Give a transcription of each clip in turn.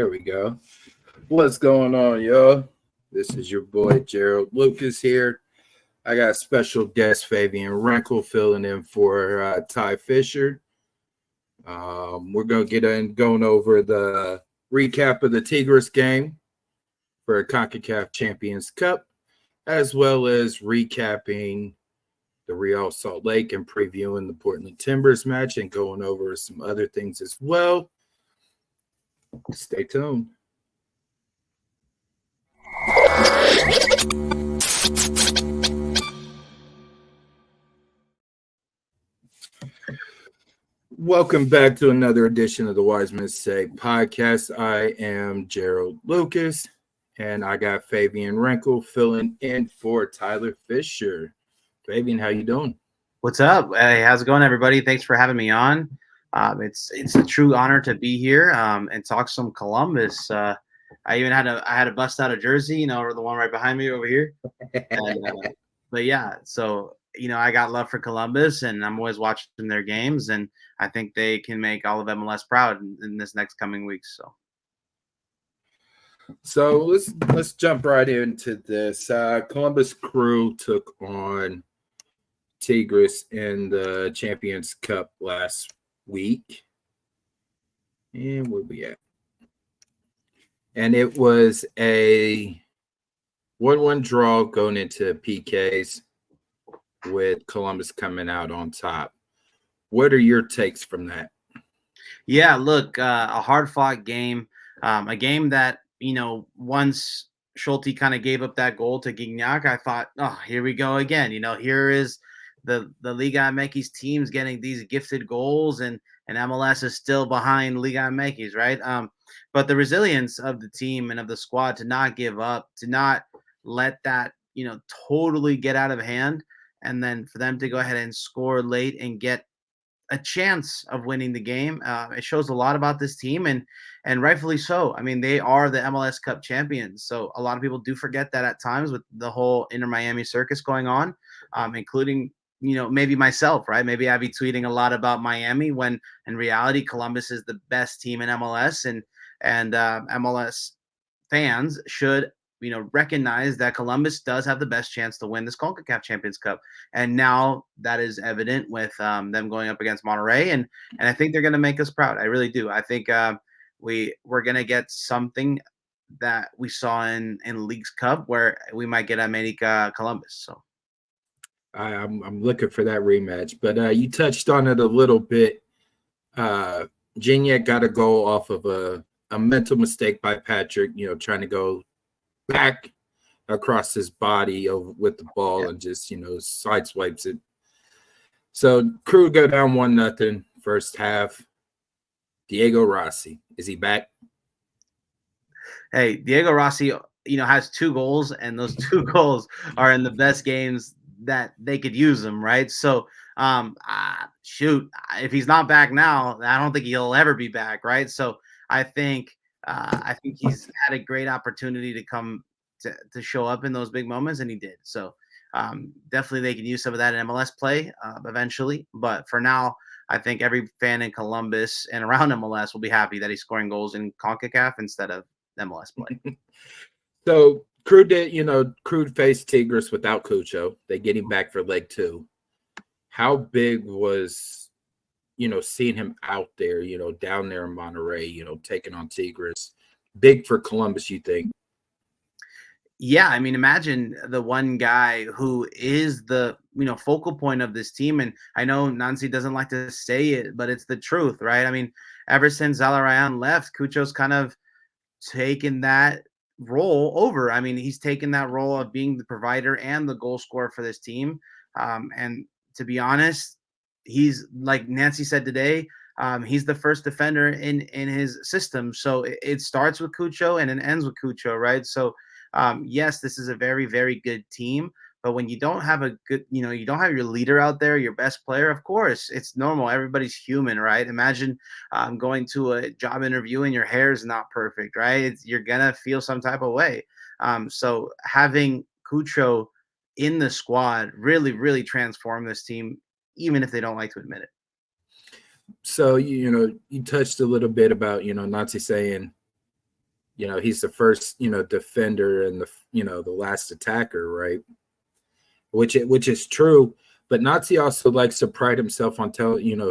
There we go. What's going on, y'all? This is your boy Gerald Lucas here. I got special guest Fabian Renkel filling in for Ty Fisher. We're going to going over the recap of the Tigres game for CONCACAF Champions Cup, as well as recapping the Real Salt Lake and previewing the Portland Timbers match and going over some other things as well. Stay tuned. Welcome back to another edition of the Wisemen Say Podcast. I am Gerald Lucas, and I got Fabian Renkel filling in for Tyler Fisher. Fabian, how you doing? What's up? Hey, how's it going, everybody? Thanks for having me on. It's a true honor to be here and talk some Columbus. I had to bust out a jersey, or the one right behind me over here. But yeah, so I got love for Columbus, and I'm always watching their games, and I think they can make all of MLS proud in this next coming weeks. So let's jump right into this. Columbus Crew took on Tigres in the Champions Cup last week. And where we at? And it was a 1-1 draw going into PKs with Columbus coming out on top. What are your takes from that? Yeah, look, a hard-fought game, a game that, once Schulte kind of gave up that goal to Gignac, I thought, oh, here we go again. Here is the Liga MX teams getting these gifted goals, and MLS is still behind Liga MX, right? But the resilience of the team and of the squad to not give up, to not let that, totally get out of hand, and then for them to go ahead and score late and get a chance of winning the game. It shows a lot about this team, and rightfully so. I mean, they are the MLS Cup champions. So a lot of people do forget that at times with the whole Inter Miami circus going on, including, maybe myself, right? Maybe I'd be tweeting a lot about Miami when in reality, Columbus is the best team in MLS, and MLS fans should recognize that Columbus does have the best chance to win this CONCACAF Champions Cup. And now that is evident with them going up against Monterrey. And I think they're going to make us proud. I really do. I think we're going to get something that we saw in League's Cup where we might get America Columbus. So I'm looking for that rematch. But you touched on it a little bit. Gignac got a goal off of a mental mistake by Patrick, trying to go back across his body with the ball and just side swipes it. So Crew go down 1-0 first half. Diego Rossi, is he back? Hey, Diego Rossi, has 2 goals, and those 2 goals are in the best games that they could use them, right? So shoot, if he's not back now, I don't think he'll ever be back, right? So I think he's had a great opportunity to come to show up in those big moments, and he did. So definitely they can use some of that in MLS play eventually. But for now, I think every fan in Columbus and around MLS will be happy that he's scoring goals in CONCACAF instead of MLS play. So Crew faced Tigres without Cucho. They get him back for leg 2. How big was seeing him out there, down there in Monterrey, taking on Tigres? Big for Columbus, you think? Yeah, I mean, imagine the one guy who is the, focal point of this team. And I know Nancy doesn't like to say it, but it's the truth, right? I mean, ever since Zalarayan left, Cucho's kind of taken that role over. I mean, he's taken that role of being the provider and the goal scorer for this team. And to be honest, he's, like Nancy said today, he's the first defender in his system. So it starts with Cucho and it ends with Cucho, right? So yes, this is a very, very good team. But when you don't have a good, you don't have your leader out there, your best player, of course, it's normal. Everybody's human, right? Imagine going to a job interview and your hair is not perfect, right? You're going to feel some type of way. So having Cucho in the squad really, really transformed this team, even if they don't like to admit it. So, you touched a little bit about, Nazi saying He's the first, defender and the last attacker, right? Which is true. But Nazi also likes to pride himself on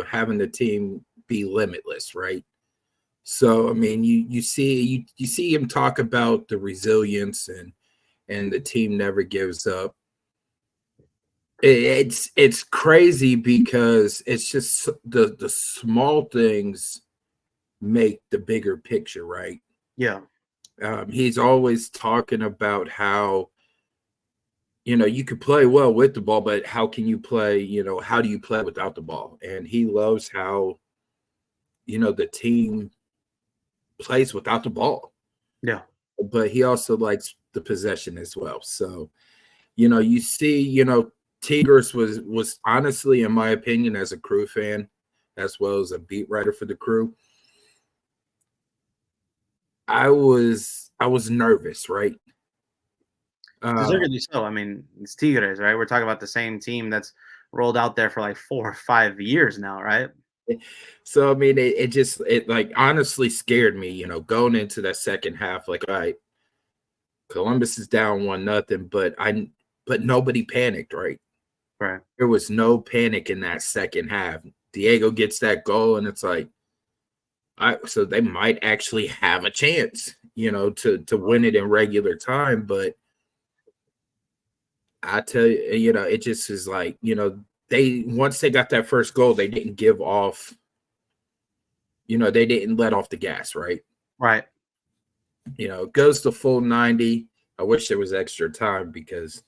having the team be limitless, right? So I mean, you see him talk about the resilience and the team never gives up. It's crazy because it's just the small things make the bigger picture, right? Yeah. He's always talking about how you could play well with the ball, but how can you play? How do you play without the ball? And he loves how the team plays without the ball. Yeah. But he also likes the possession as well. So you see, Tigres was honestly, in my opinion, as a Crew fan, as well as a beat writer for the Crew, I was nervous, right? Deservedly so. I mean, it's Tigres, right? We're talking about the same team that's rolled out there for like 4 or 5 years now, right? So I mean, it like honestly scared me, going into that second half. Like, all right, Columbus is down 1-0, but nobody panicked, right? Right. There was no panic in that second half. Diego gets that goal, and it's like, so they might actually have a chance, to win it in regular time. But I tell you, it just is like, they once they got that first goal, they didn't give off. They didn't let off the gas, right? Right. It goes to full 90. I wish there was extra time because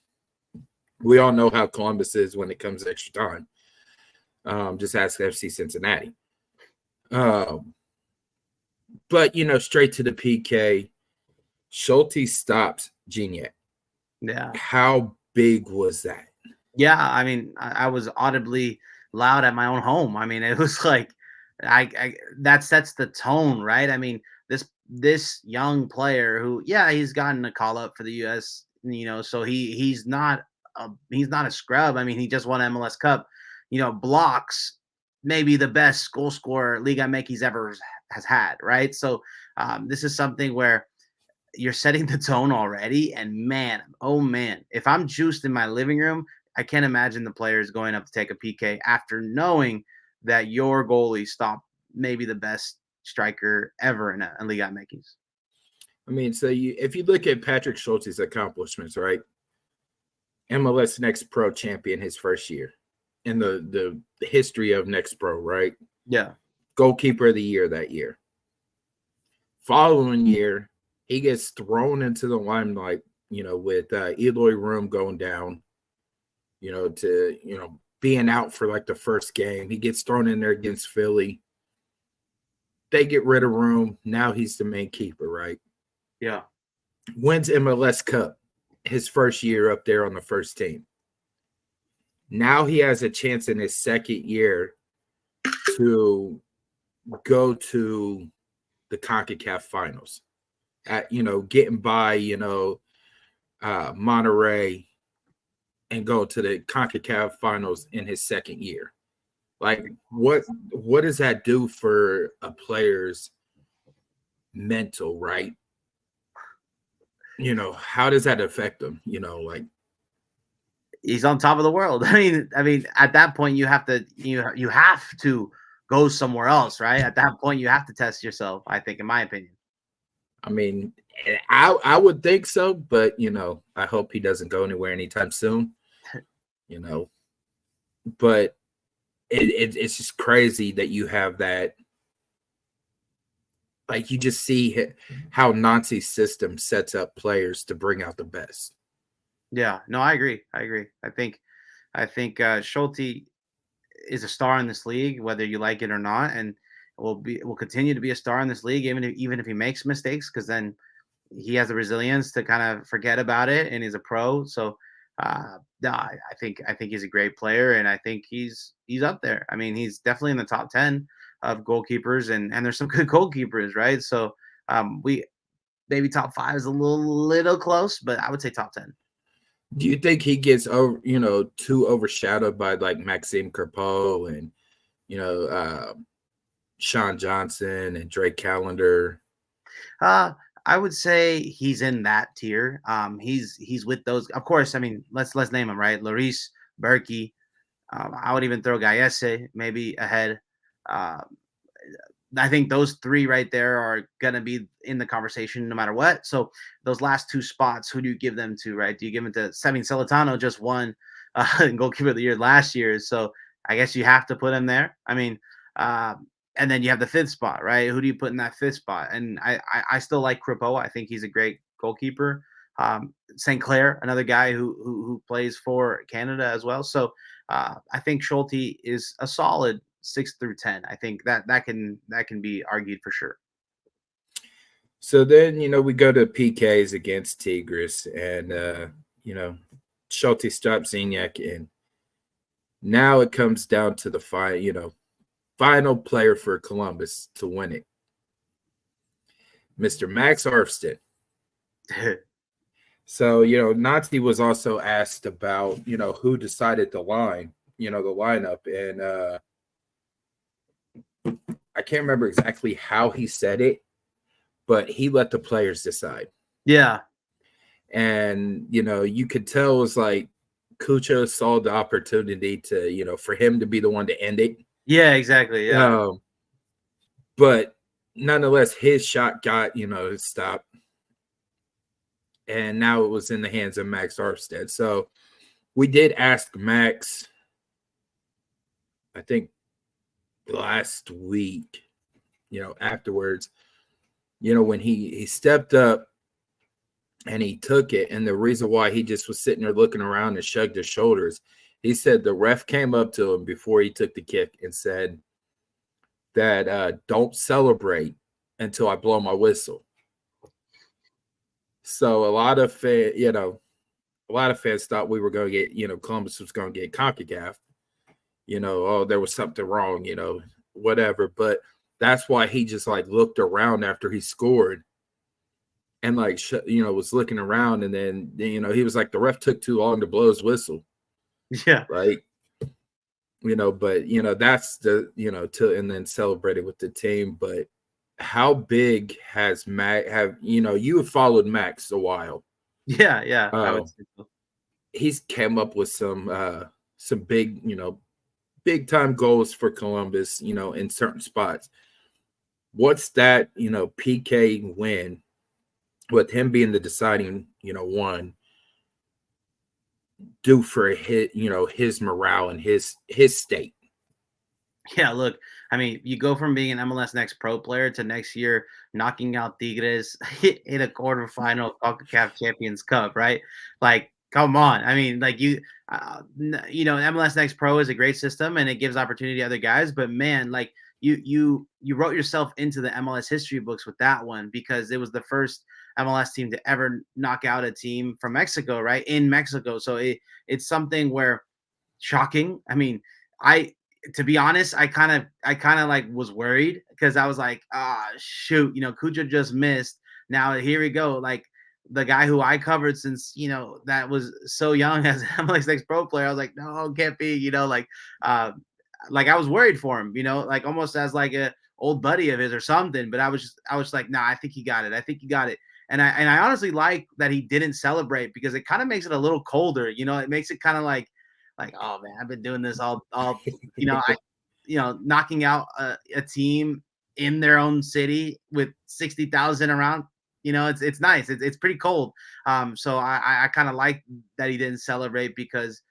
we all know how Columbus is when it comes to extra time. Just ask FC Cincinnati. But straight to the PK, Schulte stops Gignac. Yeah. How big was that? Yeah. I mean, I was audibly loud at my own home. I mean, it was like, I that sets the tone, right? I mean, this young player who, yeah, he's gotten a call up for the U.S. So he's not a scrub. I mean, he just won MLS Cup. Blocks maybe the best goal scorer Liga MX ever has had, right? So this is something where you're setting the tone already, and man, oh man, if I'm juiced in my living room, I can't imagine the players going up to take a PK after knowing that your goalie stopped maybe the best striker ever in Liga MX. I mean, so if you look at Patrick Schulte's accomplishments, right? MLS Next Pro champion his first year in the history of Next Pro, right? Yeah. Goalkeeper of the year that year. Following year, he gets thrown into the limelight, with Eloy Room going down, to being out for like the first game. He gets thrown in there against Philly. They get rid of Room. Now he's the main keeper, right? Yeah. Wins MLS Cup his first year up there on the first team. Now he has a chance in his second year to go to the CONCACAF finals at, getting by, Monterrey and go to the CONCACAF finals in his second year. Like, what does that do for a player's mental, right? How does that affect them? Like, he's on top of the world. I mean, at that point, you have to you have to go somewhere else, right? At that point, you have to test yourself. I think, in my opinion. I mean, I would think so, but I hope he doesn't go anywhere anytime soon. But it's just crazy that you have that. Like, you just see how Nancy's system sets up players to bring out the best. Yeah, no, I agree. I think Schulte is a star in this league, whether you like it or not, and will continue to be a star in this league, even if he makes mistakes, because then he has the resilience to kind of forget about it, and he's a pro. So, no, I think he's a great player, and I think he's up there. I mean, he's definitely in the top 10 of goalkeepers, and there's some good goalkeepers, right? So, we maybe top 5 is a little close, but I would say top 10. Do you think he gets too overshadowed by like Maxime Crepeau and Sean Johnson and Drake Callender? I would say he's in that tier. He's with those. Of course, I mean, let's name them right. Lloris, Berkey. I would even throw Gallese maybe ahead. Uh, I think those three right there are gonna be in the conversation no matter what. So those last two spots, who do you give them to? Right? Do you give them to? I mean, Celentano just won goalkeeper of the year last year, so I guess you have to put him there. I mean, uh, and then you have the fifth spot, right? Who do you put in that fifth spot? And I still like Kripo. I think he's a great goalkeeper. St. Clair, another guy who plays for Canada as well. So I think Schulte is a solid 6 through 10. I think that can be argued for sure. So then, we go to PKs against Tigres, and Schulte stops Zinyak in. Now it comes down to the final player for Columbus to win it, Mr. Max Arfstead. So, Nazi was also asked about, who decided the lineup. And I can't remember exactly how he said it, but he let the players decide. Yeah. And, you could tell it was like Cucho saw the opportunity to, for him to be the one to end it. Yeah, exactly. Yeah. But nonetheless, his shot got, stopped. And now it was in the hands of Max Arfstead. So we did ask Max, I think last week, afterwards, when he stepped up and he took it, and the reason why he just was sitting there looking around and shrugged his shoulders, he said the ref came up to him before he took the kick and said that don't celebrate until I blow my whistle. So a lot of fans thought we were going to get, Columbus was going to get CONCACAF. There was something wrong, whatever. But that's why he just looked around after he scored and was looking around, and then he was like, the ref took too long to blow his whistle. Yeah. But that's and then celebrated with the team. But how big has Max you have followed Max a while? Yeah. I would say so. He's came up with some big, big time goals for Columbus, in certain spots. What's that, PK win with him being the deciding, one, do for his morale and his state? Yeah, look, I mean, you go from being an MLS Next Pro player to next year knocking out Tigres in a quarterfinal CONCACAF Champions Cup, right? Like, come on. I mean, like MLS Next Pro is a great system and it gives opportunity to other guys, but man, like you wrote yourself into the MLS history books with that one because it was the first MLS team to ever knock out a team from Mexico, right? In Mexico. So it's something where shocking. I mean, to be honest, I kind of like was worried because I was like, shoot, Cucho just missed. Now here we go. Like the guy who I covered since, that was so young as an MLS Next Pro player. I was like, no, it can't be, like I was worried for him, like almost as like a old buddy of his or something. But I was like, nah, I think he got it. I think he got it. And I honestly like that he didn't celebrate because it kind of makes it a little colder. It makes it kind of like, oh man, I've been doing this all knocking out a team in their own city with 60,000 around. It's nice. It's pretty cold. So I kind of like that he didn't celebrate because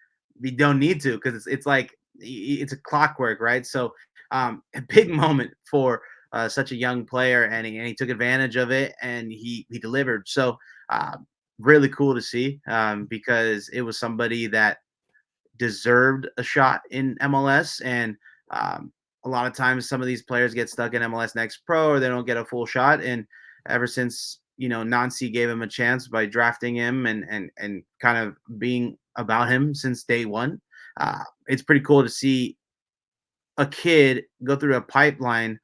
we don't need to because it's like it's a clockwork, right? So a big moment for such a young player, and he took advantage of it and he delivered. So really cool to see because it was somebody that deserved a shot in MLS. And a lot of times some of these players get stuck in MLS Next Pro or they don't get a full shot. And ever since, Nancy gave him a chance by drafting him and kind of being about him since day one, it's pretty cool to see a kid go through a pipeline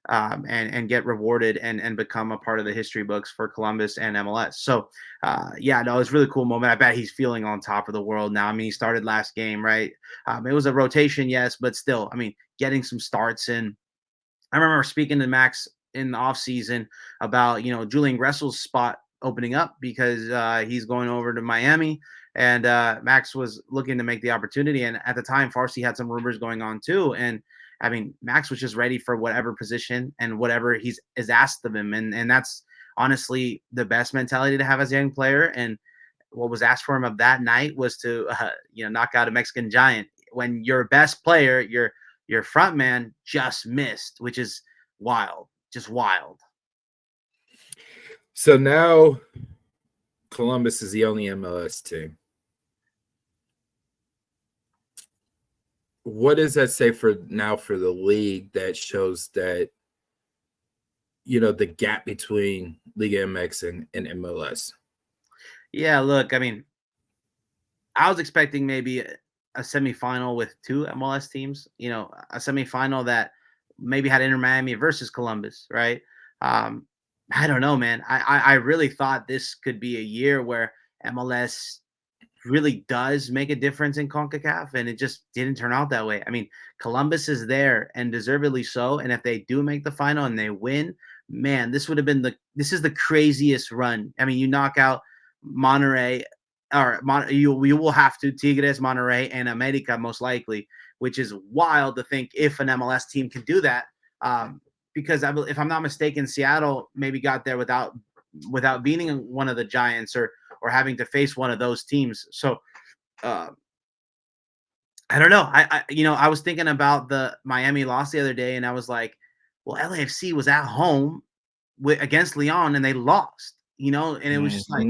and get rewarded and become a part of the history books for Columbus and MLS. So, it's a really cool moment. I bet he's feeling on top of the world now. I mean, he started last game, right? It was a rotation, yes, but still, I mean, getting some starts in. I remember speaking to Max in the offseason about, Julian Gressel's spot opening up because he's going over to Miami. And Max was looking to make the opportunity. And at the time, Farsi had some rumors going on too. And I mean, Max was just ready for whatever position and whatever is asked of him. And that's honestly the best mentality to have as a young player. And what was asked for him of that night was to, knock out a Mexican giant. When your best player, your front man just missed, which is wild, just wild. So now Columbus is the only MLS team. What does that say for the league that shows that, the gap between Liga MX and MLS? Yeah, look, I mean, I was expecting maybe a semifinal with two MLS teams, a semifinal that maybe had Inter Miami versus Columbus, right? I don't know, man. I really thought this could be a year where MLS really does make a difference in CONCACAF, and it just didn't turn out that way. I mean, Columbus is there and deservedly so. And if they do make the final and they win, man, this is the craziest run. I mean, you knock out Monterrey, you will have to Tigres, Monterrey, and America most likely, which is wild to think if an MLS team can do that. Because if I'm not mistaken, Seattle maybe got there without beating one of the Giants or having to face one of those teams. So I don't know. I was thinking about the Miami loss the other day, and I was like, well, LAFC was at home against Leon, and they lost. And it was just like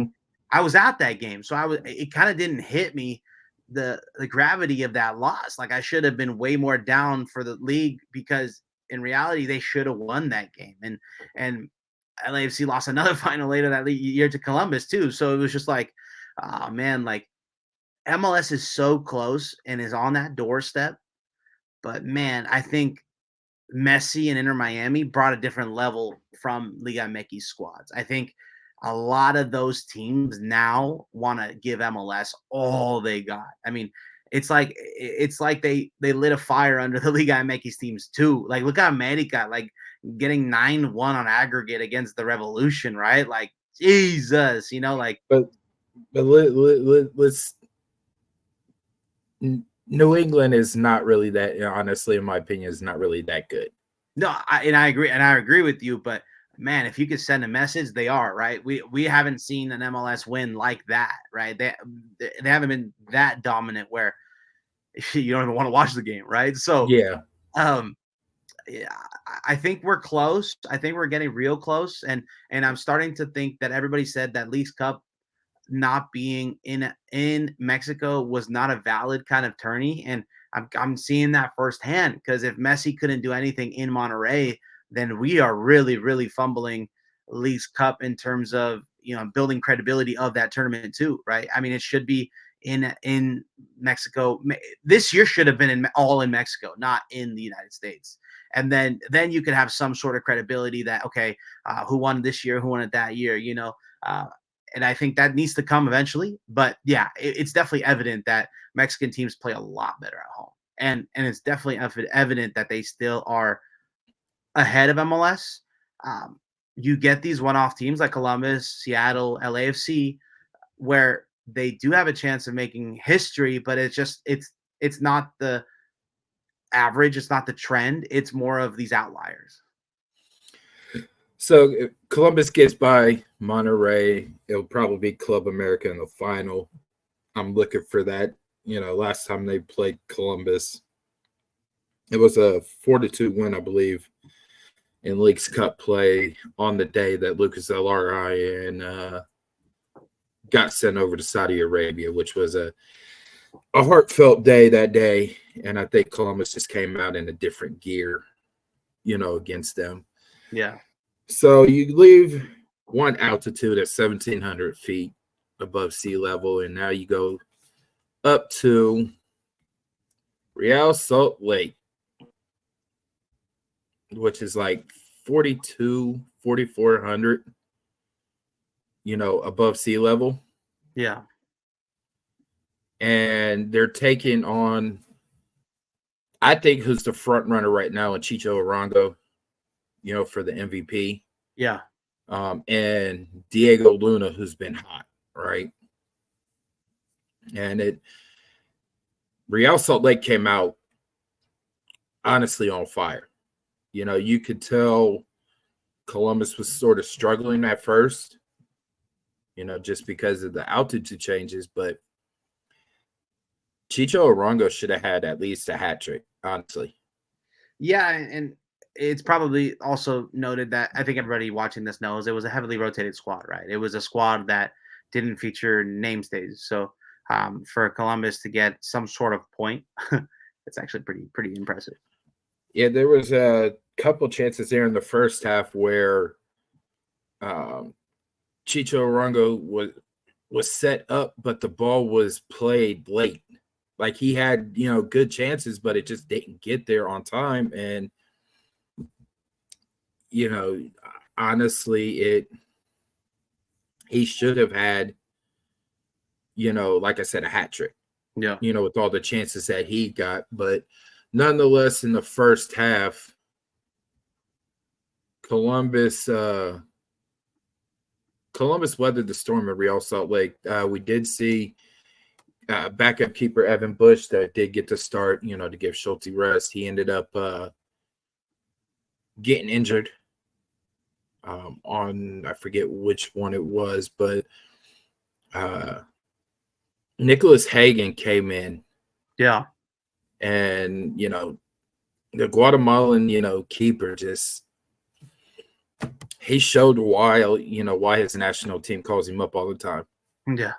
I was at that game, so it kind of didn't hit me the gravity of that loss. Like I should have been way more down for the league because in reality they should have won that game, and LAFC lost another final later that year to Columbus too. So it was just like, oh man, like MLS is so close and is on that doorstep. But man, I think Messi and Inter Miami brought a different level from Liga MX squads. I think a lot of those teams now want to give MLS all they got. I mean, it's like they lit a fire under the Liga MX teams too. Like look at America, like getting 9-1 on aggregate against the Revolution, right? Like Jesus, like. But let's. New England is not really that. Honestly, in my opinion, is not really that good. No, I agree with you, but. Man, if you could send a message, they are right. We haven't seen an MLS win like that, right? They haven't been that dominant where you don't even want to watch the game, right? So yeah, I think we're close. I think we're getting real close, and I'm starting to think that everybody said that Leagues Cup not being in Mexico was not a valid kind of tourney, and I'm seeing that firsthand because if Messi couldn't do anything in Monterrey, then we are really, really fumbling Leagues Cup in terms of, building credibility of that tournament too, right? I mean, it should be in Mexico. This year should have been all in Mexico, not in the United States. And then you could have some sort of credibility that, okay, who won this year, who won it that year, and I think that needs to come eventually. But yeah, it's definitely evident that Mexican teams play a lot better at home. And it's definitely evident that they still are ahead of MLS. You get these one-off teams like Columbus, Seattle, LAFC, where they do have a chance of making history, but it's not the average, it's not the trend, it's more of these outliers. So if Columbus gets by Monterrey, it'll probably be Club America in the final. I'm looking for that. Last time they played Columbus, it was a 4-2 win, I believe, in Leagues Cup play on the day that Lucas Elarian got sent over to Saudi Arabia, which was a heartfelt day that day. And I think Columbus just came out in a different gear, against them. Yeah. So you leave one altitude at 1,700 feet above sea level, and now you go up to Real Salt Lake, which is like 4,400, above sea level. Yeah. And they're taking on, I think, who's the front runner right now in Chicho Arango for the MVP. Yeah. And Diego Luna, who's been hot, right? And Real Salt Lake came out honestly on fire. You could tell Columbus was sort of struggling at first, just because of the altitude changes, but Chicho Arango should have had at least a hat trick, honestly. Yeah, and it's probably also noted that I think everybody watching this knows it was a heavily rotated squad, right? It was a squad that didn't feature name stages. So for Columbus to get some sort of point, it's actually pretty impressive. Yeah, there was a couple chances there in the first half where Chicho Arango was set up, but the ball was played late. Like he had, good chances, but it just didn't get there on time. And, honestly, he should have had, like I said, a hat trick. Yeah. With all the chances that he got. But nonetheless, in the first half, Columbus weathered the storm at Real Salt Lake. We did see backup keeper Evan Bush that did get to start, to give Schulte rest. He ended up getting injured on, I forget which one it was, but Nicholas Hagen came in. Yeah. And, the Guatemalan, keeper just he showed why his national team calls him up all the time. Yeah.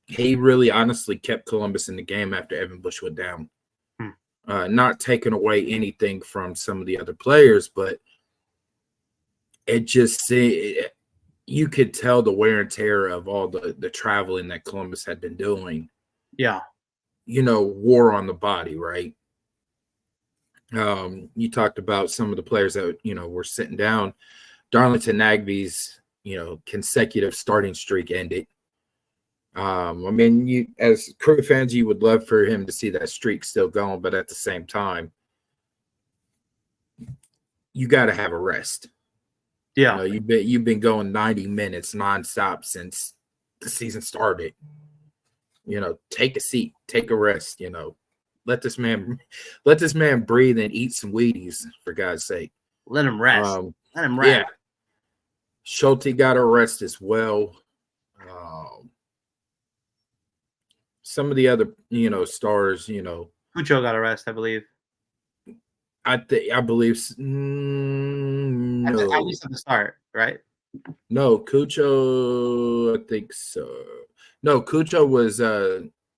He really honestly kept Columbus in the game after Evan Bush went down. Not taking away anything from some of the other players, but it just you could tell the wear and tear of all the traveling that Columbus had been doing. Yeah. Wore on the body, right? You talked about some of the players that, were sitting down. Darlington Nagby's, consecutive starting streak ended. You as Crew fans, you would love for him to see that streak still going, but at the same time, you got to have a rest. Yeah. You've been going 90 minutes nonstop since the season started. Take a seat, take a rest. Let this man breathe and eat some Wheaties, for God's sake. Let him rest. Let him rest. Yeah. Schulte got a rest as well. Some of the other, stars, Cucho got a rest, I believe. I believe no. At least at the start, right? No, Cucho, I think so. No, Cucho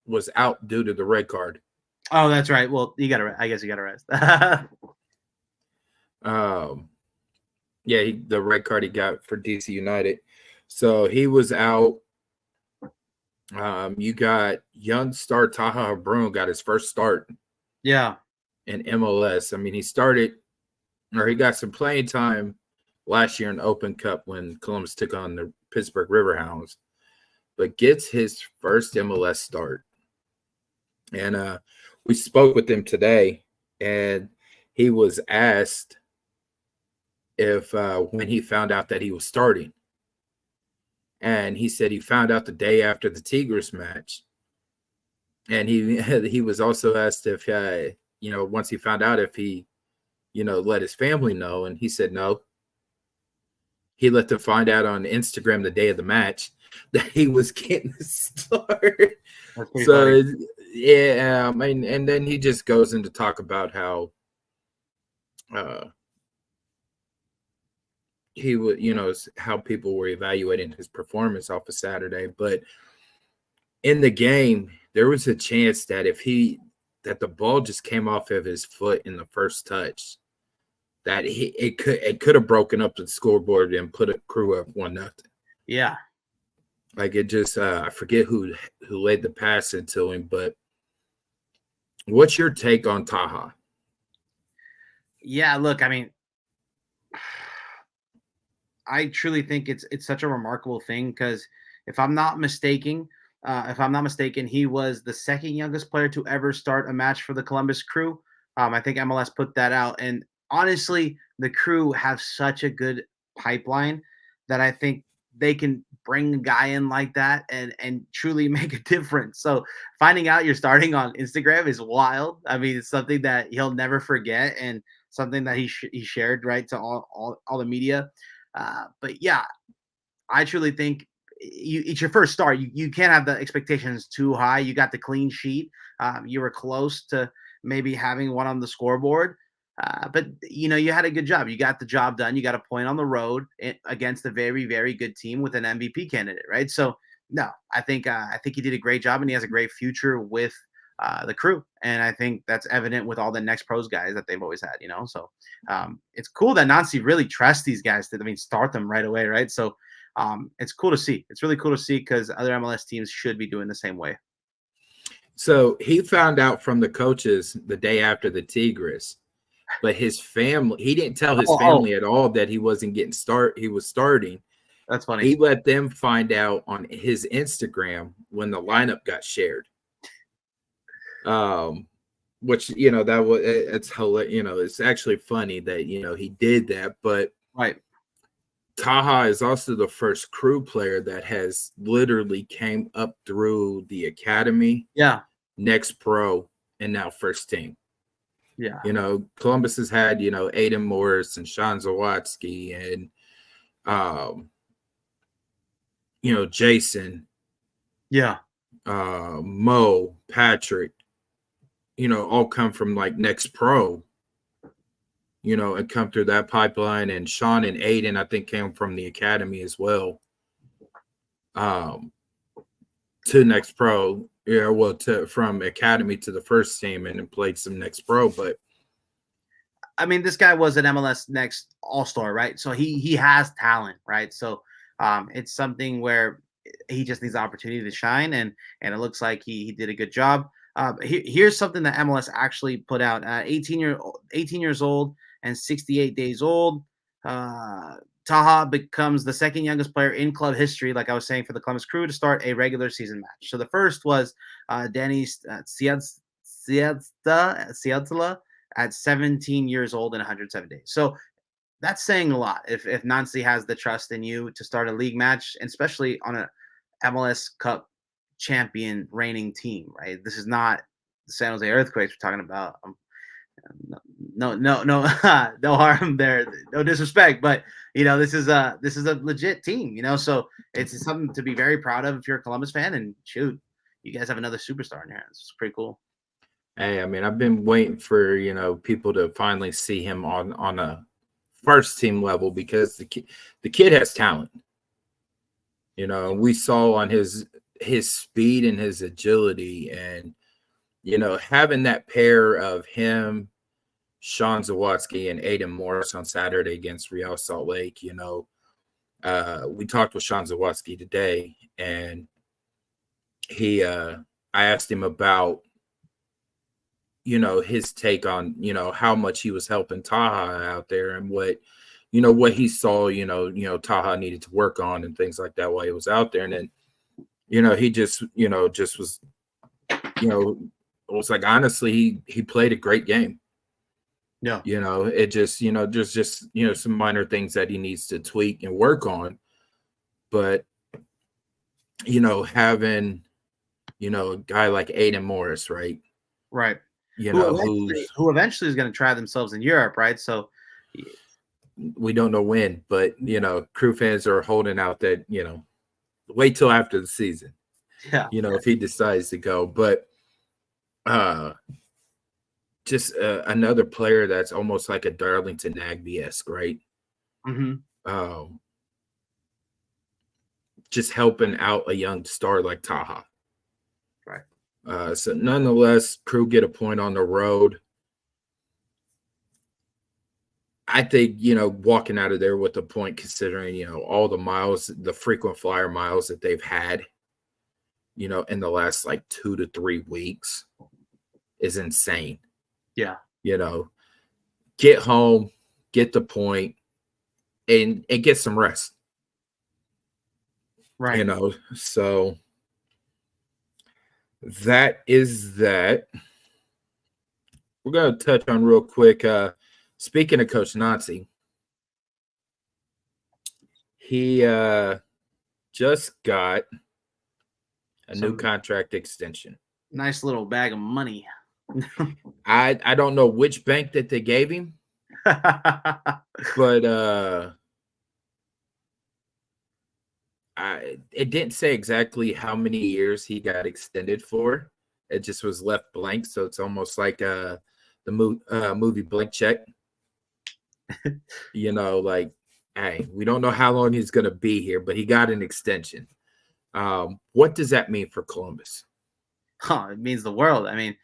was out due to the red card. Oh, that's right. Well, I guess you got to rest. Yeah, the red card he got for DC United. So he was out. You got young star Taha Bruno got his first start. Yeah. In MLS. He got some playing time last year in the Open Cup when Columbus took on the Pittsburgh Riverhounds, but gets his first MLS start. And we spoke with him today, and he was asked if when he found out that he was starting. And he said he found out the day after the Tigres match. And he was also asked if, once he found out if he, let his family know. And he said no. He let them find out on Instagram the day of the match that he was getting the start. So, yeah, and then he just goes into talk about how he would, how people were evaluating his performance off of Saturday. But in the game, there was a chance that that the ball just came off of his foot in the first touch, that it could have broken up the scoreboard and put a Crew up 1-0. Yeah. Like it just I forget who laid the pass into him, but what's your take on Taha? Yeah, look, I truly think it's such a remarkable thing because if I'm not mistaken, he was the second youngest player to ever start a match for the Columbus Crew. I think MLS put that out, and honestly, the Crew have such a good pipeline that I think they can bring a guy in like that and truly make a difference. So finding out you're starting on Instagram is wild. I mean, it's something that he'll never forget and something that he shared right to all the media. But yeah, I truly think it's your first start. You can't have the expectations too high. You got the clean sheet. You were close to maybe having one on the scoreboard. But you had a good job. You got the job done. You got a point on the road against a very, very good team with an MVP candidate, right? So no, I think he did a great job, and he has a great future with the Crew. And I think that's evident with all the next pros guys that they've always had. So it's cool that Nancy really trusts these guys to start them right away, right? So it's cool to see. It's really cool to see because other MLS teams should be doing the same way. So he found out from the coaches the day after the Tigres, but his family, he didn't tell his family at all that he wasn't he was starting. That's funny. He let them find out on his Instagram when the lineup got shared. Which, that was, it's hilarious. It's actually funny that, he did that, but right. Taha is also the first Crew player that has literally came up through the academy, next pro, and now first team. Yeah. Columbus has had, Aiden Morris and Sean Zawatsky and, Jason. Yeah. Mo, Patrick, all come from like next pro. And come through that pipeline. And Sean and Aiden, I think, came from the academy as well. To next pro. Yeah, well, from academy to the first team and then played some next pro. But I mean, this guy was an MLS Next All-Star, right? So he has talent, right? So it's something where he just needs the opportunity to shine, and it looks like he did a good job. Here's something that MLS actually put out: 18 years old and 68 days old. Taha becomes the second youngest player in club history, like I was saying, for the Columbus Crew to start a regular season match. So the first was Dennis Siatala at 17 years old and 107 days. So that's saying a lot. If Nancy has the trust in you to start a league match, and especially on a MLS Cup champion reigning team, right? This is not the San Jose Earthquakes we're talking about. No, no harm there, no disrespect, but this is a legit team, so it's something to be very proud of if you're a Columbus fan. And shoot, you guys have another superstar in your hands. It's pretty cool. Hey, I mean, I've been waiting for people to finally see him on a first team level because the kid has talent. We saw on his speed and his agility, and having that pair of him, Sean Zawatsky, and Aiden Morris on Saturday against Real Salt Lake. We talked with Sean Zawatsky today, and I asked him about his take on how much he was helping Taha out there and what he saw Taha needed to work on and things like that while he was out there. And then he just was it was like, honestly, he played a great game. Yeah. It just there's just some minor things that he needs to tweak and work on, but having a guy like Aiden Morris, right, who eventually is going to try themselves in Europe, right? So we don't know when, but Crew fans are holding out that wait till after the season, if he decides to go. But just another player that's almost like a Darlington Nagbe-esque, right? Mm-hmm. Just helping out a young star like Taha. Right. So nonetheless, Crew get a point on the road. I think, walking out of there with a point, considering, all the miles, the frequent flyer miles that they've had, in the last like 2 to 3 weeks is insane. Yeah. Get home, get the point, and get some rest. Right. So that is that. We're going to touch on real quick Speaking of Coach Nazi, he just got a new contract extension. Nice little bag of money. I don't know which bank that they gave him, but it didn't say exactly how many years he got extended for. It just was left blank, so it's almost like the movie Blank Check. Like, hey, we don't know how long he's going to be here, but he got an extension. What does that mean for Columbus? It means the world. I mean,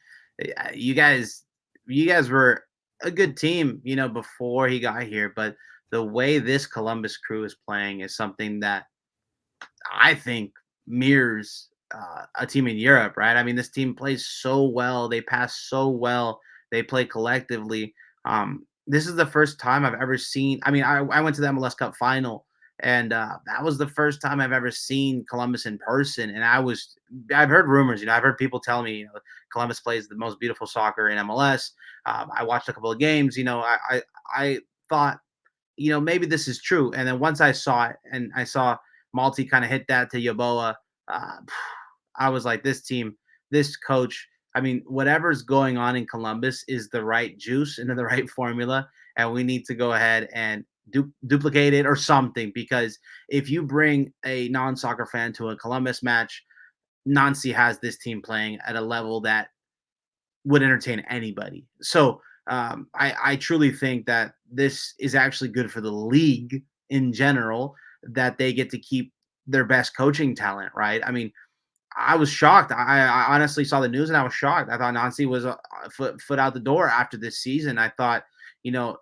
you guys were a good team, before he got here, but the way this Columbus crew is playing is something that I think mirrors a team in Europe, right? I mean, this team plays so well. They pass so well. They play collectively. This is the first time I've ever seen. I mean, I went to the MLS Cup final, and that was the first time I've ever seen Columbus in person. And I've heard rumors. I've heard people tell me, Columbus plays the most beautiful soccer in MLS. I watched a couple of games. I thought, maybe this is true. And then once I saw it, and I saw Malty kind of hit that to Yeboah, I was like, this team, this coach, I mean, whatever's going on in Columbus is the right juice and the right formula, and we need to go ahead and duplicate it or something, because if you bring a non-soccer fan to a Columbus match, Nancy has this team playing at a level that would entertain anybody. So I truly think that this is actually good for the league in general, that they get to keep their best coaching talent, right? I mean, I was shocked. I honestly saw the news and I was shocked. I thought Nancy was a foot out the door after this season. I thought, I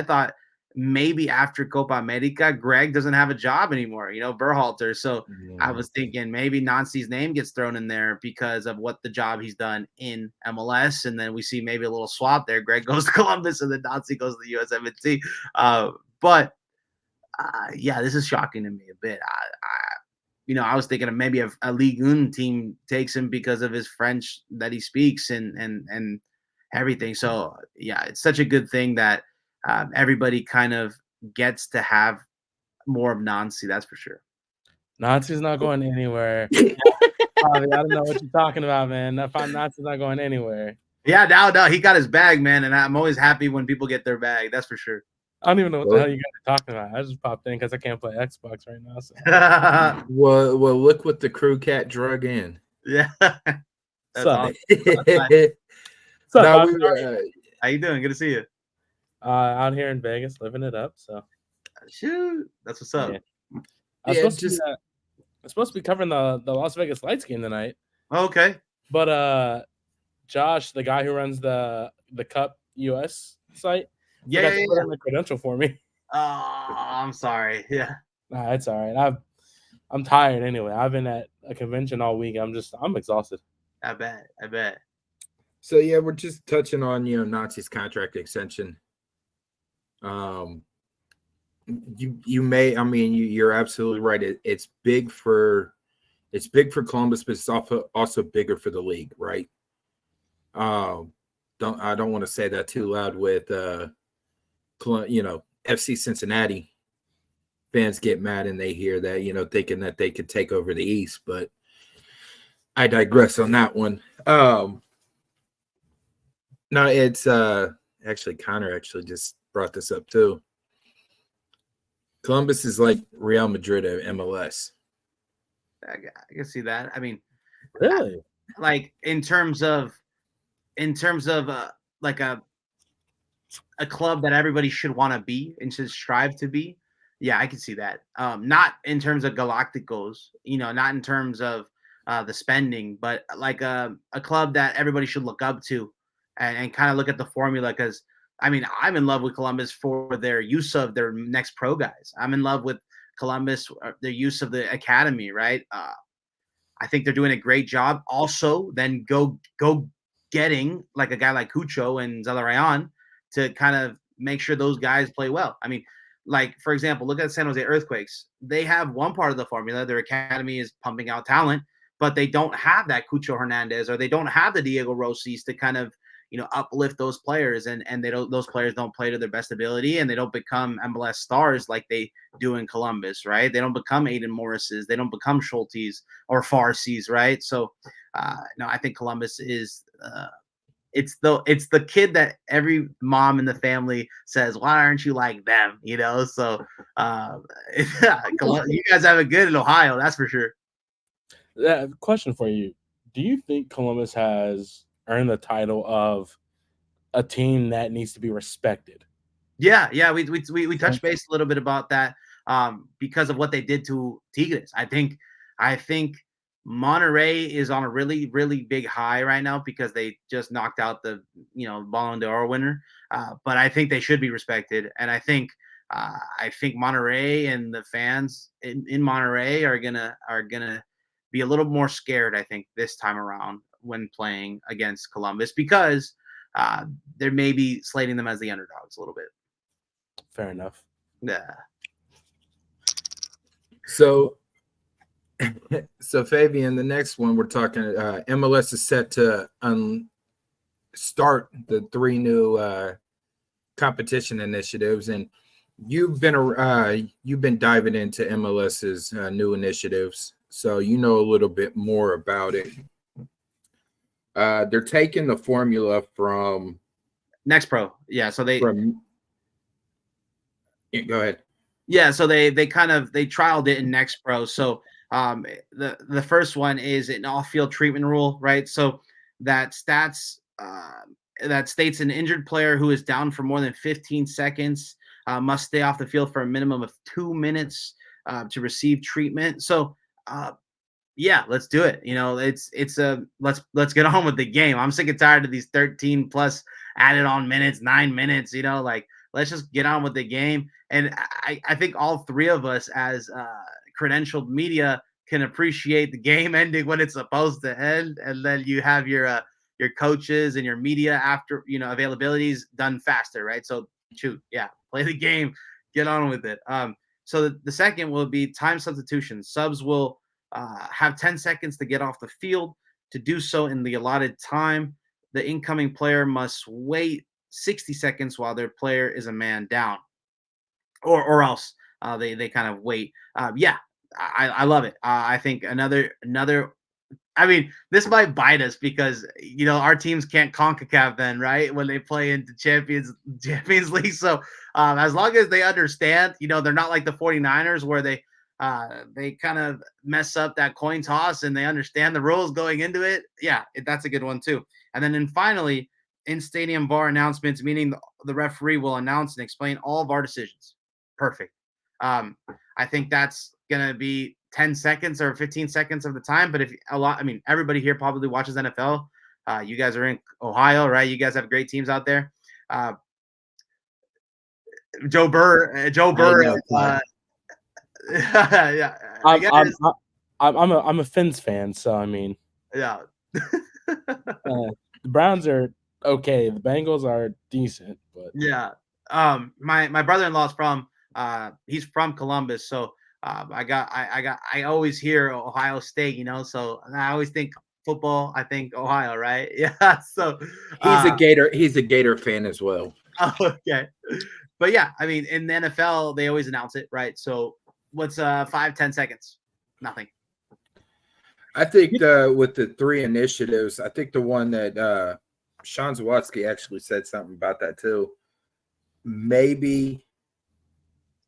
thought maybe after Copa America, Greg doesn't have a job anymore, Berhalter. So I was thinking maybe Nancy's name gets thrown in there because of what the job he's done in MLS. And then we see maybe a little swap there. Greg goes to Columbus and then Nancy goes to the USMNT. But yeah, this is shocking to me a bit. I was thinking of maybe a Ligue 1 team takes him because of his French that he speaks and everything. So yeah, it's such a good thing that everybody kind of gets to have more of Nancy. That's for sure. Nancy's not going anywhere. I don't know what you're talking about, man. Nancy's not going anywhere. Yeah, no, he got his bag, man, and I'm always happy when people get their bag. That's for sure. I don't even know what the hell you guys are talking about. I just popped in because I can't play Xbox right now. So. well, look what the crew cat drug in. Yeah. That's awesome. How you doing? Good to see you. Out here in Vegas, living it up. So. Shoot, that's what's up. Yeah. I'm supposed to be covering the Las Vegas Lights game tonight. Okay. But Josh, the guy who runs the Cup US site, yeah. Put in the credential for me. Oh, I'm sorry. Yeah. Nah, it's all right. I'm tired anyway. I've been at a convention all week. I'm exhausted. I bet. So yeah, we're just touching on Nazi's contract extension. You're absolutely right. It's big for Columbus, but it's also bigger for the league, right? I don't want to say that too loud with FC Cincinnati fans get mad and they hear that, thinking that they could take over the East, but I digress on that one. No, it's actually Connor just brought this up too. Columbus is like Real Madrid of MLS. I can see that. I mean, really, like in terms of like a club that everybody should want to be and should strive to be. Yeah, I can see that. Not in terms of Galacticos, not in terms of the spending, but like a club that everybody should look up to and kind of look at the formula. Because I mean, I'm in love with Columbus for their use of their next pro guys. I'm in love with Columbus, their use of the academy, right? I think they're doing a great job. Also, then go getting like a guy like Cucho and Zelarayan to kind of make sure those guys play well. I mean, like, for example, look at San Jose Earthquakes. They have one part of the formula. Their academy is pumping out talent, but they don't have that Cucho Hernandez, or they don't have the Diego Rosis to kind of, uplift those players, and those players don't play to their best ability, and they don't become MLS stars like they do in Columbus, right? They don't become Aiden Morrises, they don't become Schultes or Farsis, right? So no, I think Columbus is it's the kid that every mom in the family says, why aren't you like them? So you guys have it good in Ohio, that's for sure. Question for you. Do you think Columbus has earned the title of a team that needs to be respected? Yeah. We touched base a little bit about that because of what they did to Tigres. I think Monterrey is on a really, really big high right now because they just knocked out the Ballon d'Or winner. But I think they should be respected, and I think Monterrey and the fans in Monterrey are gonna be a little more scared, I think, this time around when playing against Columbus because they're maybe slating them as the underdogs a little bit. Fair enough. Yeah. So Fabian, the next one we're talking, MLS is set to start the 3 new competition initiatives, and you've been diving into MLS's new initiatives, so you know a little bit more about it. They're taking the formula from Next Pro. Yeah, so go ahead. Yeah, so they trialed it in Next Pro. So the first one is an off-field treatment rule, right? So that states an injured player who is down for more than 15 seconds must stay off the field for a minimum of 2 minutes to receive treatment. So yeah, let's do it. Let's get on with the game. I'm sick and tired of these 13 plus added on minutes, 9 minutes. Let's just get on with the game. And I think all three of us as credentialed media can appreciate the game ending when it's supposed to end. And then you have your coaches and your media after, availabilities done faster, right? So shoot, yeah, play the game, get on with it. So the second will be time substitution. Subs will have 10 seconds to get off the field. To do so in the allotted time, the incoming player must wait 60 seconds while their player is a man down, or else they kind of wait. Yeah, I love it. I think another. I mean, this might bite us because our teams can't CONCACAF then, right? When they play into Champions League. So as long as they understand, they're not like the 49ers where they kind of mess up that coin toss and they understand the rules going into it. Yeah, that's a good one too. And then finally, in-stadium VAR announcements, meaning the referee will announce and explain all VAR decisions. Perfect. I think that's going to be 10 seconds or 15 seconds of the time. But everybody here probably watches NFL. You guys are in Ohio, right? You guys have great teams out there. Joe Burr. Yeah, I'm a Finns fan, so I mean, yeah. The Browns are okay. The Bengals are decent, but yeah. My brother-in-law is from he's from Columbus, so I always hear Ohio State, so I always think football. I think Ohio, right? Yeah. So he's a Gator fan as well. Okay. But yeah, I mean, in the NFL, they always announce it, right? So what's 5-10 seconds? Nothing. I think with the 3 initiatives, I think the one that Sean Zawatsky actually said something about that too. Maybe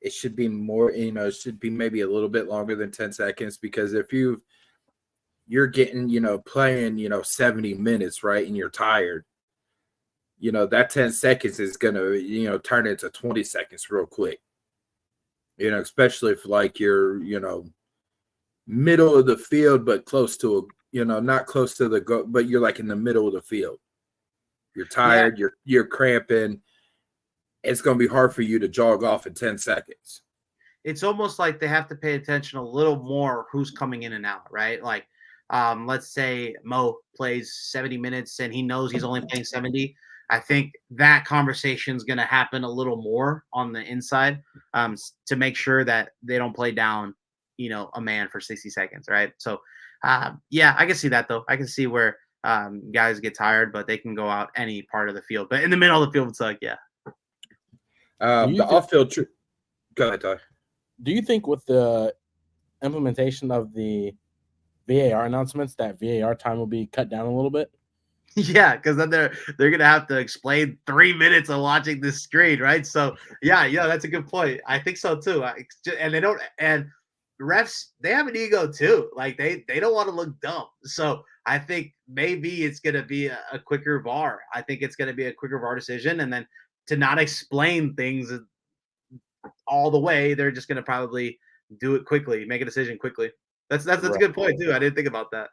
it should be more, it should be maybe a little bit longer than 10 seconds, because if you're getting, playing, 70 minutes, right, and you're tired, that 10 seconds is going to, turn into 20 seconds real quick, especially if like you're, middle of the field, but close to not close to the goal, but you're like in the middle of the field. You're tired, you're cramping. It's going to be hard for you to jog off in 10 seconds. It's almost like they have to pay attention a little more who's coming in and out, right? Like, let's say Mo plays 70 minutes and he knows he's only playing 70. I think that conversation is going to happen a little more on the inside to make sure that they don't play down, a man for 60 seconds, right? So, yeah, I can see that, though. I can see where guys get tired, but they can go out any part of the field. But in the middle of the field, it's like, yeah. The off-field. Go ahead, Ty. Do you think with the implementation of the VAR announcements that VAR time will be cut down a little bit? Yeah, because then they're gonna have to explain 3 minutes of watching this screen, right? So yeah, that's a good point. I think so too. And they don't, and refs, they have an ego too. Like they don't want to look dumb. So I think maybe it's gonna be a quicker VAR. I think it's gonna be a quicker VAR decision, and then to not explain things all the way, they're just gonna probably do it quickly, make a decision quickly. That's a good point too. I didn't think about that.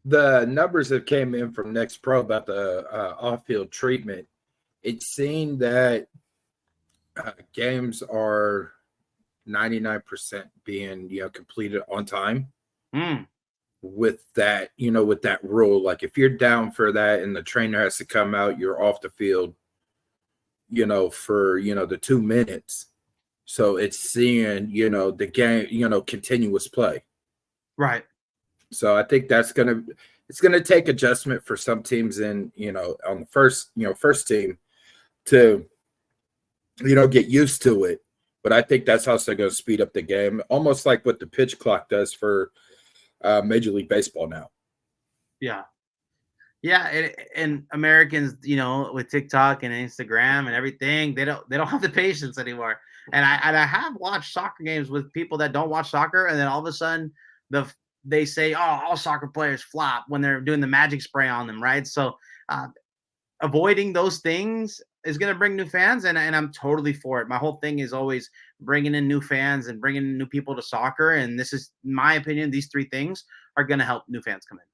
The numbers that came in from Next Pro about the off-field treatment, it's seen that games are 99% being completed on time. With that, with that rule, like if you're down for that and the trainer has to come out, you're off the field, for the 2 minutes. So it's seeing, the game, continuous play. Right. So I think it's gonna take adjustment for some teams in, on the first team to, get used to it. But I think that's also going to speed up the game, almost like what the pitch clock does for Major League Baseball now. Yeah. Yeah, and Americans, with TikTok and Instagram and everything, they don't have the patience anymore. And I have watched soccer games with people that don't watch soccer, and then all of a sudden they say, "Oh, all soccer players flop" when they're doing the magic spray on them, right? So avoiding those things is going to bring new fans, and I'm totally for it. My whole thing is always bringing in new fans and bringing in new people to soccer, and this is, in my opinion, these 3 things are going to help new fans come in.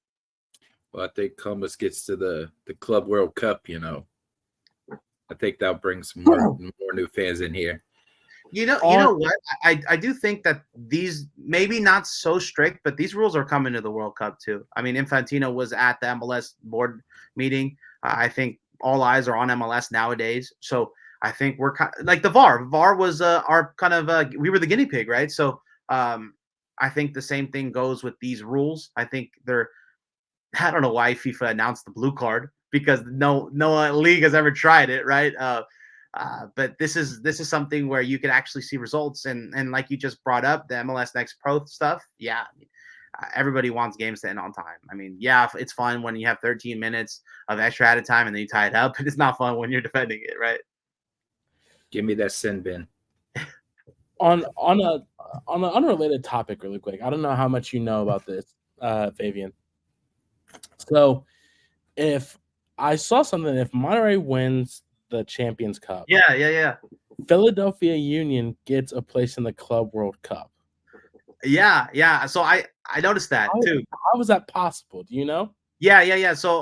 Well, I think Columbus gets to the Club World Cup, I think that'll bring some more new fans in here. You know what? I do think that these, maybe not so strict, but these rules are coming to the World Cup too. I mean, Infantino was at the MLS board meeting. I think all eyes are on MLS nowadays. So I think we're kind of like the VAR. VAR was our kind of we were the guinea pig, right? So I think the same thing goes with these rules. I think I don't know why FIFA announced the blue card, because no league has ever tried it, right? But this is something where you can actually see results, and like you just brought up, the MLS Next Pro stuff. Yeah, everybody wants games to end on time. I mean, yeah, it's fun when you have 13 minutes of extra added time and then you tie it up, but it's not fun when you're defending it, right? Give me that sin bin. On an unrelated topic, really quick. I don't know how much you know about this, Fabian. So, if I saw something, if Monterey wins the Champions Cup, yeah, Philadelphia Union gets a place in the Club World Cup. Yeah. So I noticed that too. How was that possible? Do you know? Yeah. So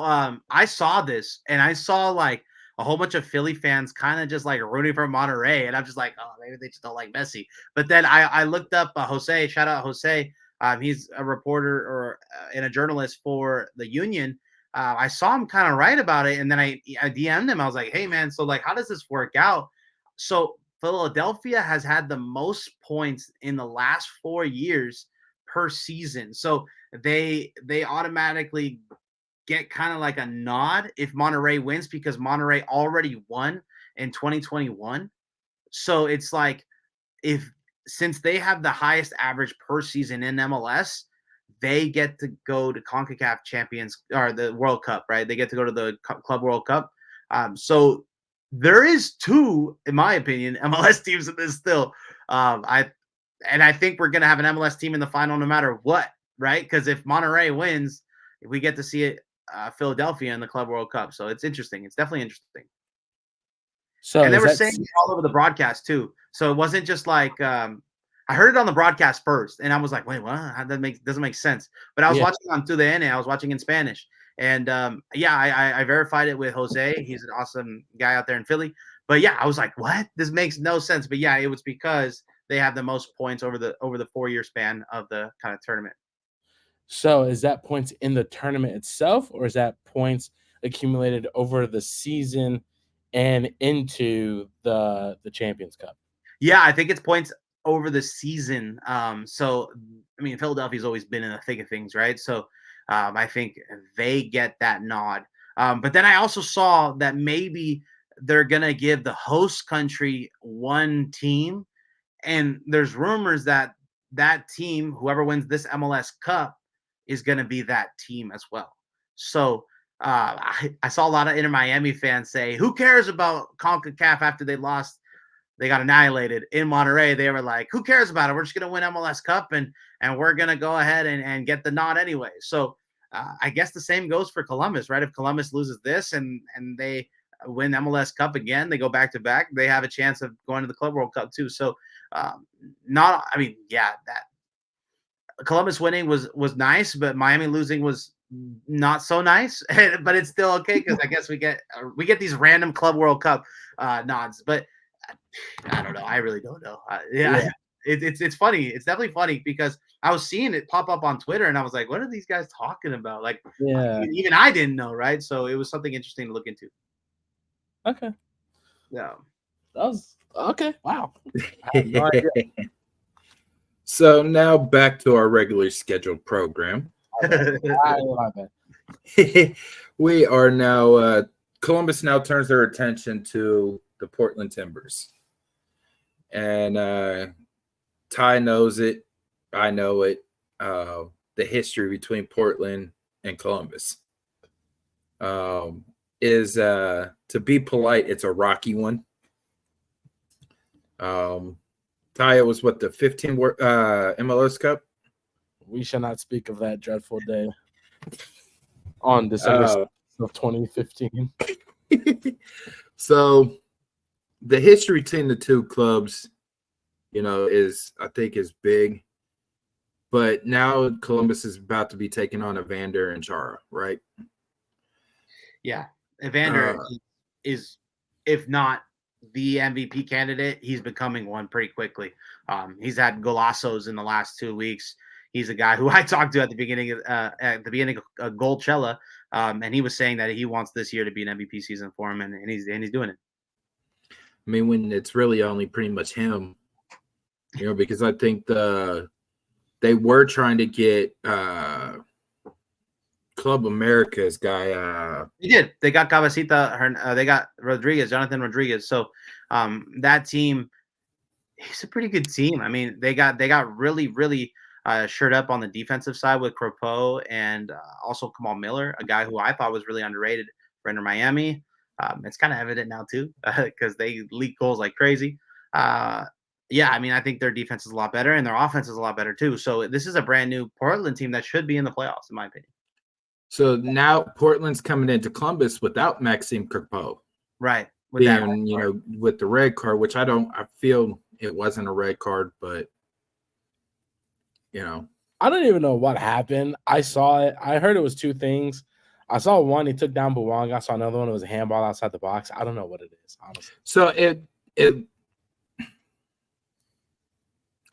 I saw this, and I saw like a whole bunch of Philly fans kind of just like rooting for Monterey, and I'm just like, oh, maybe they just don't like Messi. But then I looked up Jose. Shout out Jose. He's a reporter and a journalist for the Union. I saw him kind of write about it, and then I DM'd him. I was like, hey man, so like, how does this work out? So Philadelphia has had the most points in the last 4 years per season. So they automatically get kind of like a nod if Monterey wins, because Monterey already won in 2021. So it's like, since they have the highest average per season in MLS, they get to go to CONCACAF Champions, or the World Cup, right? They get to go to the Club World Cup. So there is 2, in my opinion, MLS teams in this still. I think we're going to have an MLS team in the final no matter what, right? Because if Monterey wins, we get to see it, Philadelphia in the Club World Cup. So it's interesting. It's definitely interesting. So, and they were saying it all over the broadcast too. So it wasn't just like, I heard it on the broadcast first, and I was like, wait, what? That doesn't make sense. But I was watching on TUDN, I was watching in Spanish. And I verified it with Jose. He's an awesome guy out there in Philly. But yeah, I was like, what? This makes no sense. But yeah, it was because they have the most points over the 4-year span of the kind of tournament. So is that points in the tournament itself, or is that points accumulated over the season and into the Champions Cup? Yeah, I think it's points over the season. So I mean, Philadelphia's always been in the thick of things, right? So I think they get that nod. But then I also saw that maybe they're going to give the host country one team. And there's rumors that that team, whoever wins this MLS Cup, is going to be that team as well. So I saw a lot of Inter Miami fans say, who cares about CONCACAF after they lost? They got annihilated in Monterrey. They were like, who cares about it? We're just going to win MLS Cup and we're going to go ahead and get the nod anyway. So I guess the same goes for Columbus, right? If Columbus loses this and they win MLS Cup again, they go back to back, they have a chance of going to the Club World Cup too. So that Columbus winning was nice, but Miami losing was not so nice. But it's still okay because I guess we get these random Club World Cup nods. But I don't know. I really don't know. It's funny. It's definitely funny because I was seeing it pop up on Twitter and I was like, what are these guys talking about? Like, even I didn't know, right? So it was something interesting to look into. Okay. Yeah. That was okay. Wow. I have no idea. So now back to our regularly scheduled program. We are now Columbus now turns their attention to the Portland Timbers. And Ty knows it. I know it. The history between Portland and Columbus is, to be polite, it's a rocky one. Ty, it was what, the 15 MLS Cup? We shall not speak of that dreadful day on December 6th of 2015. So the history between the two clubs, I think is big. But now Columbus is about to be taking on Evander and Chara, right? Yeah. Evander is, if not the MVP candidate, he's becoming one pretty quickly. He's had golazos in the last 2 weeks. He's a guy who I talked to at the beginning of Goldcella, and he was saying that he wants this year to be an MVP season for him, and he's doing it. I mean, when it's really only pretty much him, because I think they were trying to get Club America's guy. They did. They got Cabecita. They got Jonathan Rodriguez. So that team, it's a pretty good team. I mean, they got really, really shirt up on the defensive side with Crepeau and also Kamal Miller, a guy who I thought was really underrated for Inter Miami. It's kind of evident now too because they leak goals like crazy. I mean, I think their defense is a lot better and their offense is a lot better too. So this is a brand new Portland team that should be in the playoffs, in my opinion. So now Portland's coming into Columbus without Maxime Crepeau. Right. With the red card, which I feel it wasn't a red card, but I don't even know what happened. I saw it. I heard it was two things. I saw one, he took down Bouanga. I saw another one, it was a handball outside the box. I don't know what it is, honestly. So it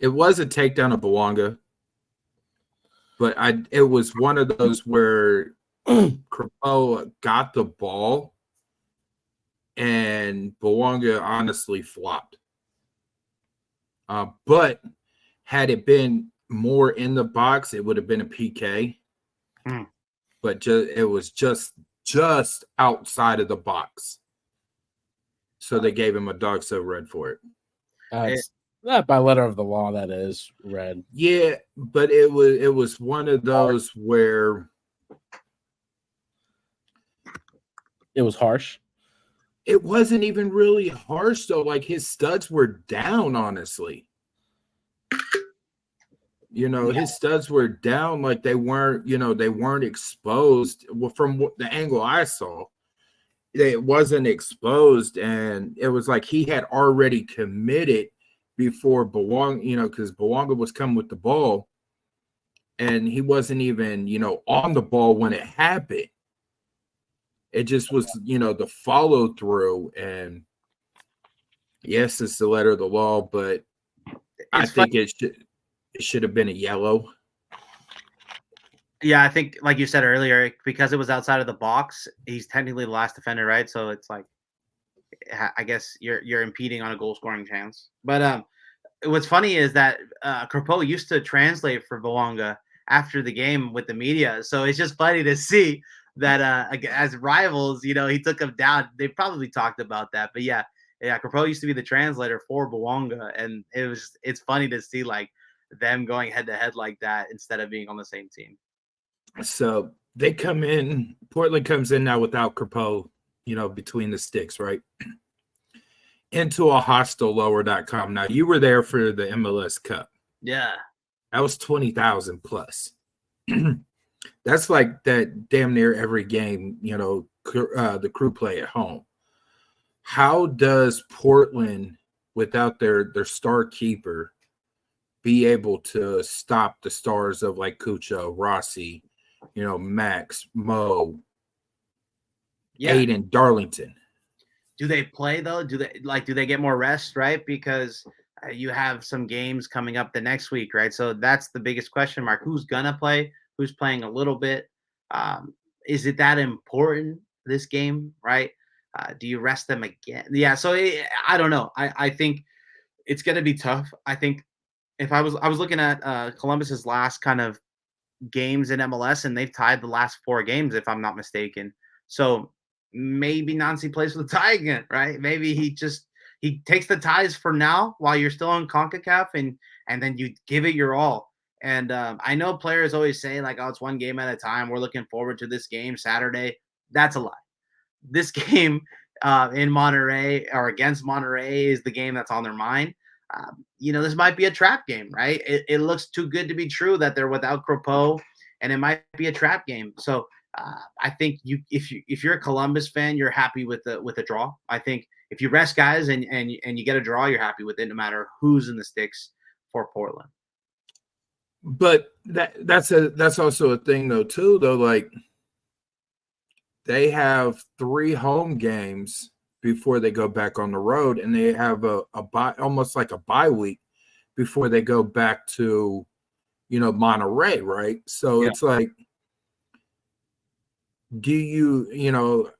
was a takedown of Bouanga, but it was one of those where Crepeau got the ball and Bouanga honestly flopped. But had it been more in the box, it would have been a PK. But it was just outside of the box. So they gave him a dog so red for it. Not by letter of the law, that is red. Yeah, but it was one of those where it was harsh. It wasn't even really harsh though. Like his studs were down, honestly. His studs were down, like they weren't exposed. Well, from the angle I saw, it wasn't exposed, and it was like he had already committed before Bouanga, because Bouanga was coming with the ball, and he wasn't even, on the ball when it happened. It just was, the follow through, and yes, it's the letter of the law, but I think it should have been a yellow. Yeah, I think, like you said earlier, because it was outside of the box, he's technically the last defender, right? So it's like, I guess you're impeding on a goal scoring chance. But what's funny is that Crepeau used to translate for Bouanga after the game with the media. So it's just funny to see that as rivals, you know, he took him down. They probably talked about that, but yeah, Crapo used to be the translator for Bouanga, and it's funny to see like them going head to head like that instead of being on the same team. So they come in, Portland comes in now without Crapo, you know, between the sticks, right? Into a hostile lower.com. Now, you were there for the MLS Cup. Yeah. That was 20,000 plus. That's like that damn near every game, you know, the crew play at home. How does Portland, without their star keeper, be able to stop the stars of like Cucho, Rossi, you know, Max, Mo, Aiden, Darlington? Do they play though? Do they get more rest, right? Because you have some games coming up the next week, right? So that's the biggest question mark. Who's gonna play? Who's playing a little bit? Is it that important this game, right? Do you rest them again? Yeah. So I don't know. I think it's gonna be tough. I think if I was looking at Columbus's last kind of games in MLS, and they've tied the last 4 games, if I'm not mistaken. So maybe Nancy plays with the tie again, right? Maybe he takes the ties for now while you're still on CONCACAF, and then you give it your all. And I know players always say like, "Oh, it's one game at a time. We're looking forward to this game Saturday." That's a lie. This game in Monterrey or against Monterrey is the game that's on their mind. You know, this might be a trap game, right? It looks too good to be true that they're without Crapo, and it might be a trap game. So I think if you're a Columbus fan, you're happy with a draw. I think if you rest guys and you get a draw, you're happy with it, no matter who's in the sticks for Portland. But that's also a thing though too. Though, like they have 3 home games before they go back on the road, and they have a bye, almost like a bye week before they go back to, you know, Monterrey, right? So it's like, do you know,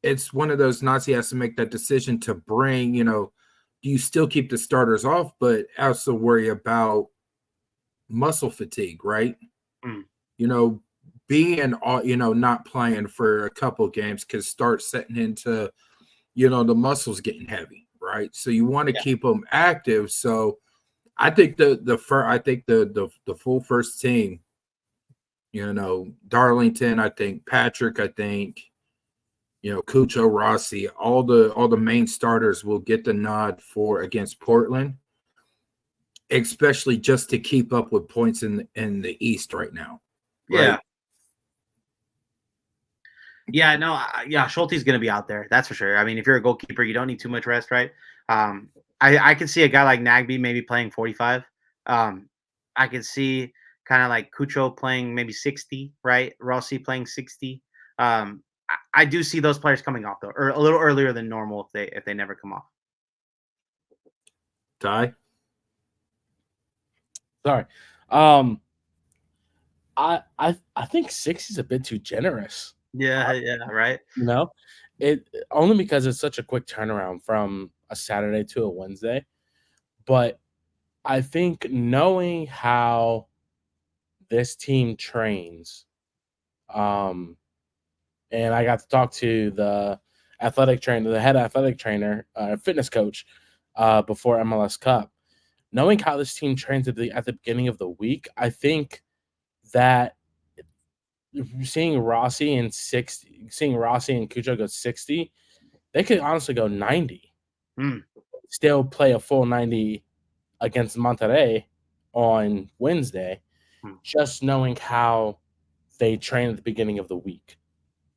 it's one of those Nazi has to make that decision to bring, you know, do you still keep the starters off, but also worry about muscle fatigue, right? You know, being, you know, not playing for a couple games could start setting into, you know, the muscles getting heavy, right? So you want to keep them active. So I think the full first team, you know, Darlington, I think Patrick, I think, you know, Cucho, Rossi, all the main starters will get the nod for against Portland, especially just to keep up with points in the East right now. Right? Yeah, no, Schulte's going to be out there. That's for sure. I mean, if you're a goalkeeper, you don't need too much rest, right? I can see a guy like Nagby maybe playing 45. I can see kind of like Cucho playing maybe 60, right? Rossi playing 60. I do see those players coming off though, or a little earlier than normal if they never come off. Ty? Sorry. I think 60 is a bit too generous. Yeah, right. You know, it only because it's such a quick turnaround from a Saturday to a Wednesday. But I think knowing how this team trains, and I got to talk to the athletic trainer, the head athletic trainer, fitness coach, before MLS Cup. Knowing how this team trains at the beginning of the week, I think that seeing Rossi and Cucho go 60, they could honestly go 90. Still play a full 90 against Monterrey on Wednesday, just knowing how they train at the beginning of the week,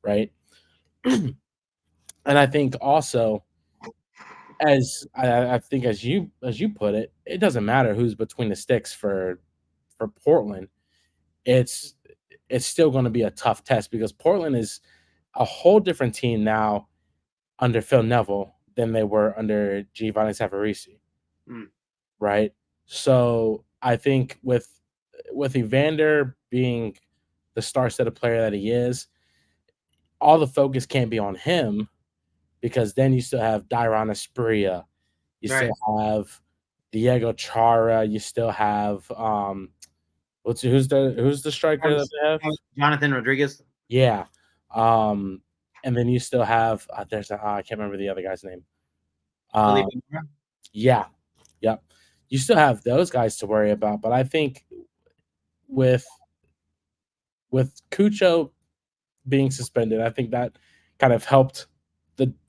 right? And I think also, as I think as you put it, it doesn't matter who's between the sticks for Portland. It's still going to be a tough test because Portland is a whole different team now under Phil Neville than they were under Giovanni Savarese, right? So I think with Evander being the star-studded player that he is, all the focus can't be on him because then you still have Dairon Asprilla, you still have Diego Chara, you still have Who's the striker that they have? Jonathan Rodriguez. Yeah. And then you still have I can't remember the other guy's name. Felipe Yeah. Yep. You still have those guys to worry about, but I think with Cucho being suspended, I think that kind of helped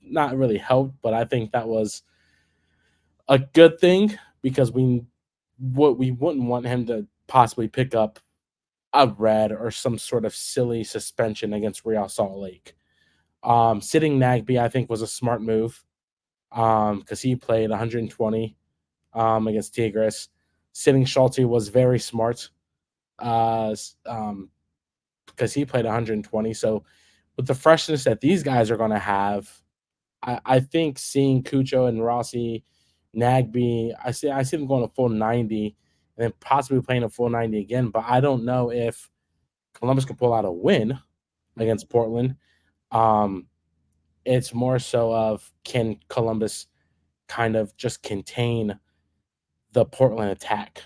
not really helped, but I think that was a good thing because we wouldn't want him to possibly pick up a red or some sort of silly suspension against Real Salt Lake. Sitting Nagby, I think, was a smart move because he played 120 against Tigres. Sitting Schulte was very smart because he played 120. So with the freshness that these guys are going to have, I think seeing Cucho and Rossi, Nagby, I see them going a full 90 and then possibly playing a full 90 again. But I don't know if Columbus can pull out a win against Portland. It's more so of can Columbus kind of just contain the Portland attack.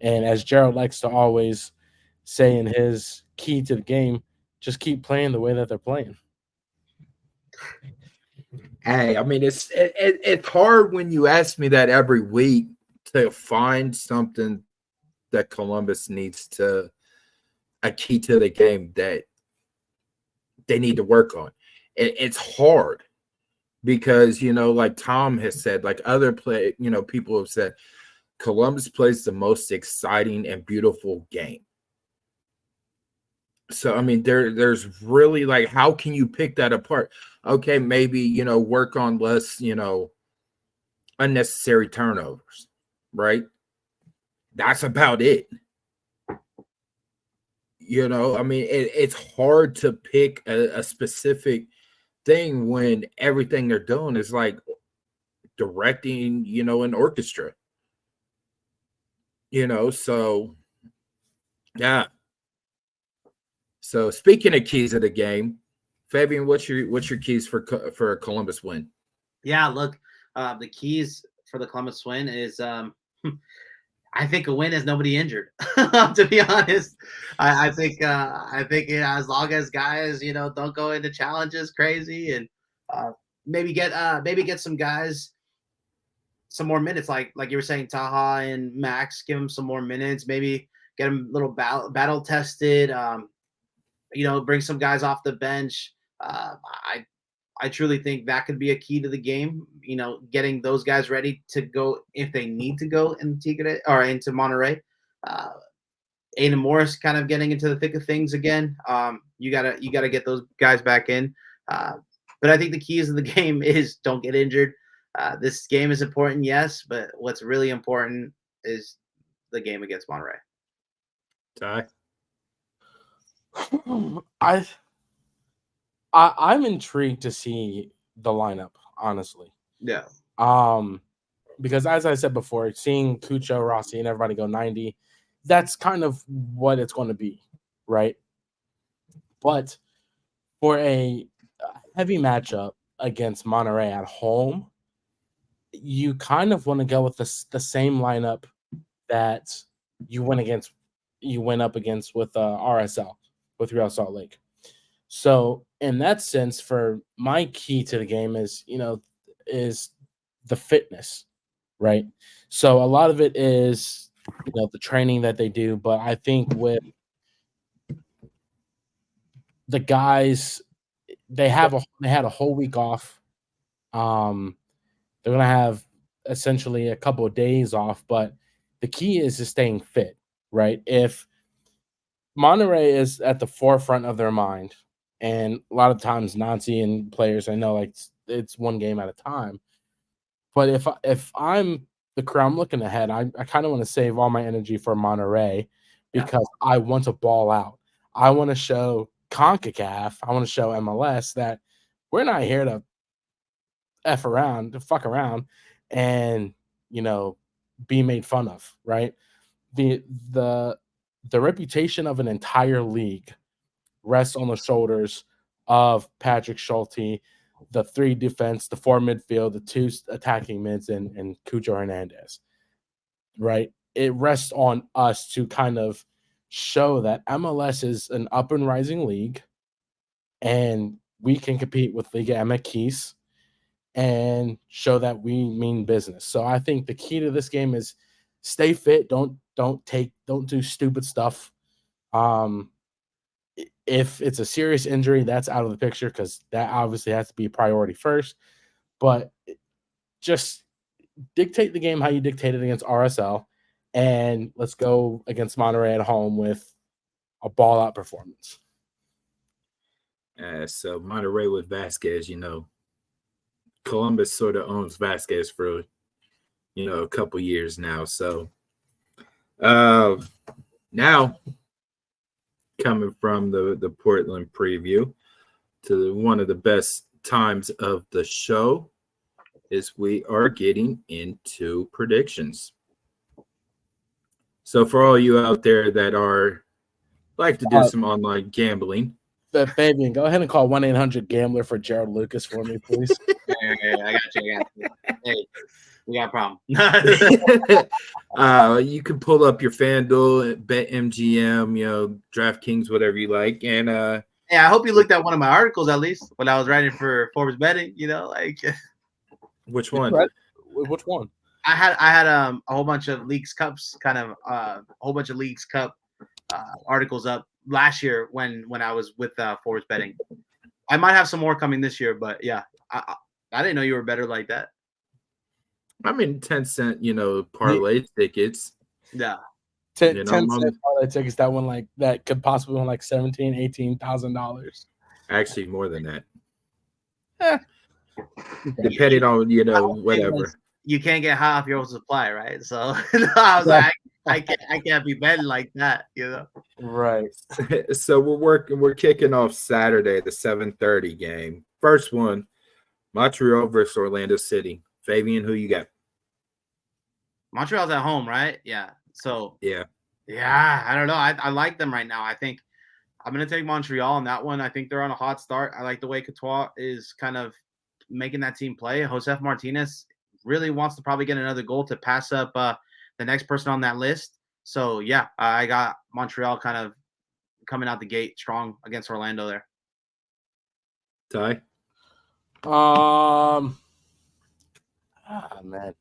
And as Gerald likes to always say in his key to the game, just keep playing the way that they're playing. Hey, I mean, it's hard when you ask me that every week to find something that Columbus needs to a key to the game that they need to work on. It's hard because, like Tom has said, like other people have said, Columbus plays the most exciting and beautiful game. So, I mean, there's really like, how can you pick that apart? Okay, maybe, work on less, unnecessary turnovers, right? That's about it. I mean, it's hard to pick a specific thing when everything they're doing is like directing, an orchestra. So yeah. So speaking of keys of the game, Fabian, what's your keys for a Columbus win? Yeah, look, the keys for the Columbus win is I think a win is nobody injured. To be honest, I think as long as guys don't go into challenges crazy and maybe get some guys some more minutes, like you were saying, Taha and Max, give them some more minutes, maybe get them a little battle tested. Bring some guys off the bench. I truly think that could be a key to the game. Getting those guys ready to go if they need to go in Tigres or into Monterrey. Aiden Morris kind of getting into the thick of things again. You gotta get those guys back in. But I think the keys of the game is don't get injured. This game is important, yes, but what's really important is the game against Monterrey. Ty? I'm intrigued to see the lineup, honestly. Yeah. Because as I said before, seeing Cucho, Rossi, and everybody go 90, that's kind of what it's going to be, right? But for a heavy matchup against Monterrey at home, you kind of want to go with the same lineup that you went up against with RSL, with Real Salt Lake. So in that sense, for my key to the game is the fitness, right? So a lot of it is the training that they do, but I think with the guys, they had a whole week off. They're gonna have essentially a couple of days off, but the key is just staying fit, right? If Monterrey is at the forefront of their mind, and a lot of times Nancy and players, I know like it's one game at a time. But if I'm the crew, I'm looking ahead. I kind of want to save all my energy for Monterrey because I want to ball out. I want to show CONCACAF, I want to show MLS that we're not here to fuck around, and be made fun of, right? The reputation of an entire league rests on the shoulders of Patrick Schulte, the 3 defense, the 4 midfield, the 2 attacking mids, and Cucho Hernandez, right? it rests on us to kind of show that MLS is an up and rising league, and we can compete with Liga MX and show that we mean business. So I think the key to this game is stay fit. Don't do stupid stuff. If it's a serious injury, that's out of the picture because that obviously has to be priority first. But just dictate the game how you dictated against RSL, and let's go against Monterrey at home with a ball-out performance. So Monterrey with Vasquez, Columbus sort of owns Vasquez for, a couple years now. So now coming from the Portland preview to one of the best times of the show is we are getting into predictions. So for all you out there that like to do some online gambling, Fabian, go ahead and call 1-800-GAMBLER for Gerald Lucas for me, please. I got you. Hey, we got a problem. You can pull up your FanDuel, BetMGM, DraftKings, whatever you like. And hey, I hope you looked at one of my articles at least when I was writing for Forbes Betting. Which one? Which one? I had a whole bunch of Leagues Cups, a whole bunch of Leagues Cup articles up last year when I was with Forbes Betting. I might have some more coming this year, but yeah, I didn't know you were better like that. I mean, 10-cent, parlay tickets. Yeah. 10 cent parlay tickets that could possibly win like $17,000-$18,000. Actually, more than that. Depending on whatever. You can't get high off your own supply, right? So I was like, I can't be betting like that, Right. So we're kicking off Saturday, the 7:30 game. First one, Montreal versus Orlando City. Fabian, who you got? Montreal's at home, right? Yeah. So yeah, I don't know. I like them right now. I think I'm gonna take Montreal on that one. I think they're on a hot start. I like the way Courtois is kind of making that team play. Josef Martinez really wants to probably get another goal to pass up the next person on that list. So yeah, I got Montreal kind of coming out the gate strong against Orlando there. Ty? Man.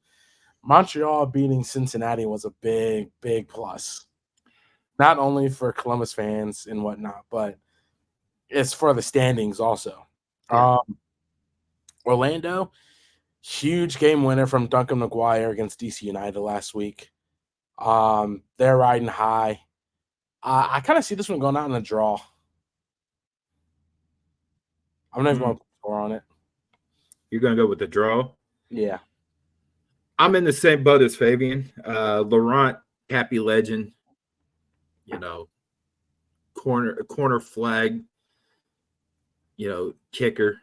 Montreal beating Cincinnati was a big, big plus. Not only for Columbus fans and whatnot, but it's for the standings also. Yeah. Orlando, huge game winner from Duncan McGuire against DC United last week. They're riding high. I kind of see this one going out in a draw. I'm not even going to score on it. You're going to go with the draw? Yeah. I'm in the same boat as Fabian. Laurent, happy legend. Corner flag, kicker.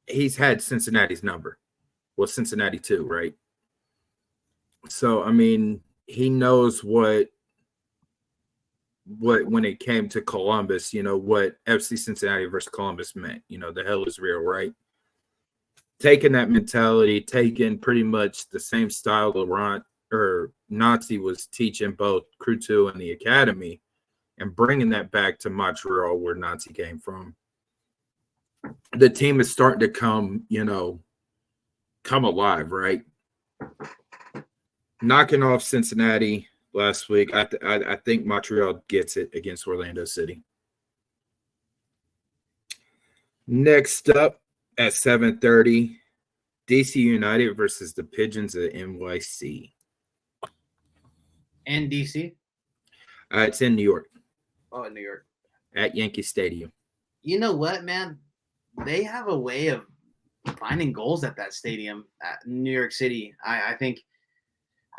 He's had Cincinnati's number. Well, Cincinnati too, right? So, I mean, he knows what when it came to Columbus, what FC Cincinnati versus Columbus meant. The hell is real, right? Taking that mentality, taking pretty much the same style Laurent or Nazi was teaching both Crew 2 and the Academy and bringing that back to Montreal where Nazi came from. The team is starting to come alive, right? Knocking off Cincinnati last week, I think Montreal gets it against Orlando City. Next up at 7:30, DC United versus the Pigeons at NYC. And DC? It's in New York. Oh, in New York. At Yankee Stadium. You know what, man? They have a way of finding goals at that stadium at New York City. I think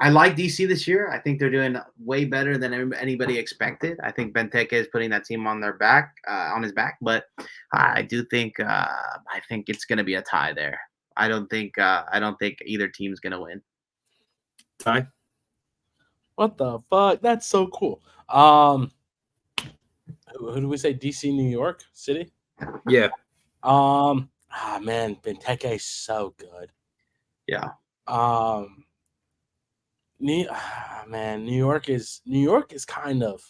I like DC this year. I think they're doing way better than anybody expected. I think Benteke is putting that team on his back, but I do think it's going to be a tie there. I don't think either team's going to win. Tie? What the fuck? That's so cool. Who do we say? DC, New York City? Yeah. Man, Benteke is so good. Yeah. New York is kind of,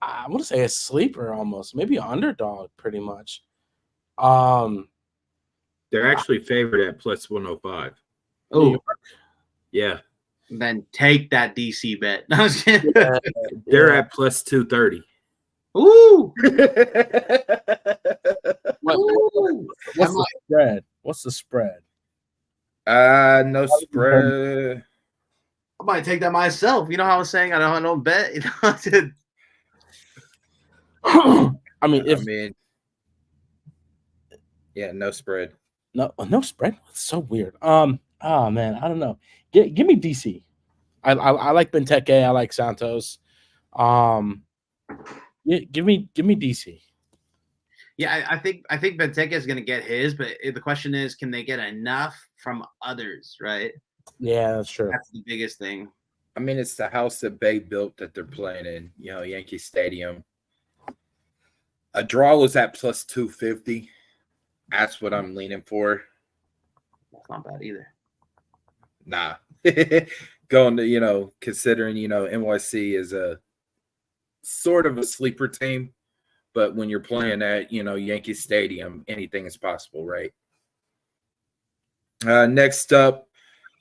I want to say, a sleeper almost, maybe an underdog pretty much. They're actually favored at plus 105. New Oh, York, Yeah. then take that DC bet. No, I was kidding. They're yeah. at plus 230. Ooh. What's the spread? What's the spread? No spread. I might take that myself. You know how I was saying I don't bet. You know, I mean, yeah, no spread. no spread. It's so weird. Oh man, I don't know. Give me DC. I like Benteke. I like Santos. Yeah, give me DC. yeah, I think Benteke is going to get his, but the question is, can they get enough from others? Right. Yeah, that's true. That's the biggest thing. I mean, it's the house that Bay built that they're playing in, Yankee Stadium. A draw was at plus 250. That's what I'm leaning for. That's not bad either. Nah. Going to, considering, NYC is a sort of a sleeper team, but when you're playing at, Yankee Stadium, anything is possible, right? Next up,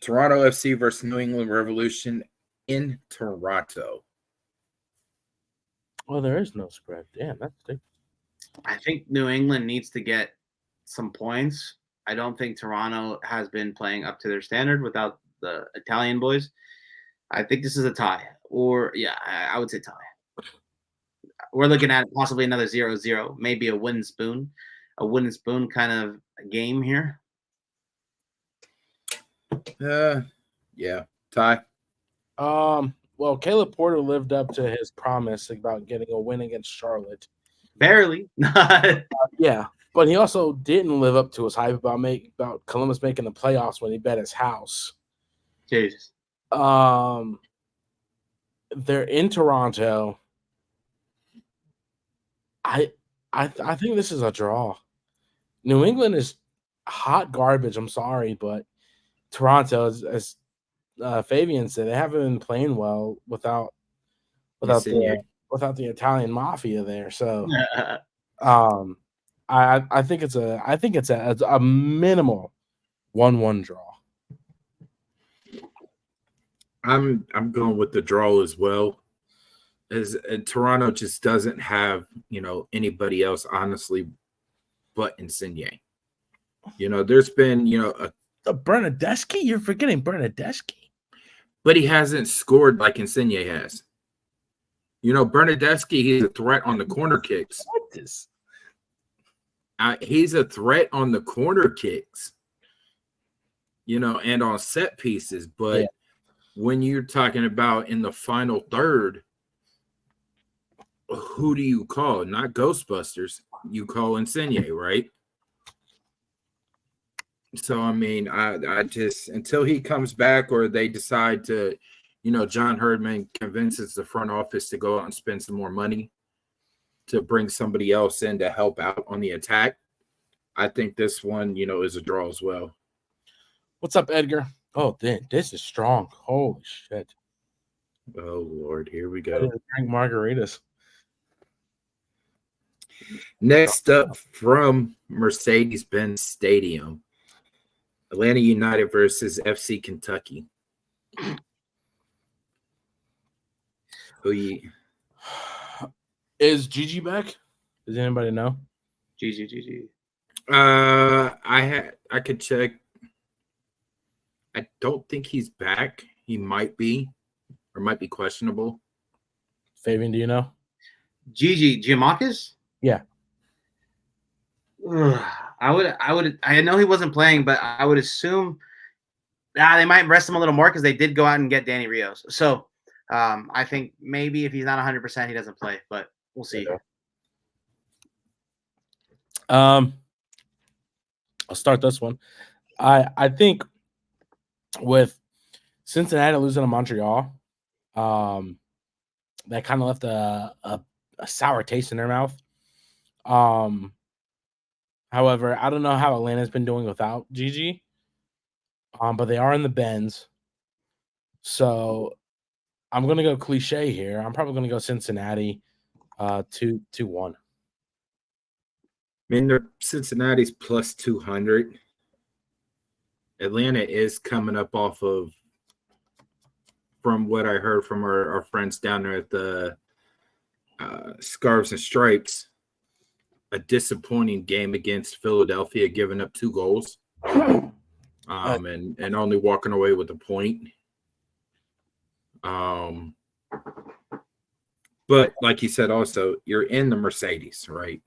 Toronto FC versus New England Revolution in Toronto. Well, there is no spread. Damn, that's big. I think New England needs to get some points. I don't think Toronto has been playing up to their standard without the Italian boys. I think this is a tie. Or, yeah, I would say tie. We're looking at possibly another 0-0, maybe a wooden spoon kind of game here. Yeah, tie. Well, Caleb Porter lived up to his promise about getting a win against Charlotte. Barely. Yeah, but he also didn't live up to his hype about Columbus making the playoffs when he bet his house. Jesus. They're in Toronto. I think this is a draw. New England is hot garbage. I'm sorry, but Toronto, as Fabian said, they haven't been playing well without the Italian mafia there. So, I think it's a minimal 1-1 draw. I'm going with the draw as well. As Toronto just doesn't have anybody else honestly but Insigne. There's been the Bernadeschi. You're forgetting Bernadeschi, but he hasn't scored like Insigne has. Bernadeschi, he's a threat on the corner kicks. He's a threat on the corner kicks. And on set pieces, but when you're talking about in the final third, who do you call? Not Ghostbusters. You call Insigne, right? So, I mean, I just, until he comes back or they decide to, John Herdman convinces the front office to go out and spend some more money to bring somebody else in to help out on the attack, I think this one, is a draw as well. What's up, Edgar? Oh, this is strong. Holy shit. Oh, Lord. Here we go. Drink margaritas. Next up from Mercedes-Benz Stadium, Atlanta United versus FC Kentucky. Is Gigi back? Does anybody know? GG. I could check. I don't think he's back. He might be, or might be questionable. Fabian, do you know? Gigi Giamakis? Yeah. I know he wasn't playing, but I would assume they might rest him a little more because they did go out and get Danny Rios. So I think maybe if he's not 100%, he doesn't play, but we'll see. I'll start this one. I think with Cincinnati losing to Montreal, that kind of left a sour taste in their mouth. However, I don't know how Atlanta's been doing without Gigi, but they are in the Benz. So I'm going to go cliche here. I'm probably going to go Cincinnati 2-1. I mean, Cincinnati's plus 200. Atlanta is coming up off of, from what I heard from our friends down there at the Scarves and Stripes, a disappointing game against Philadelphia, giving up 2 goals and only walking away with a point. But like you said, also, you're in the Mercedes, right?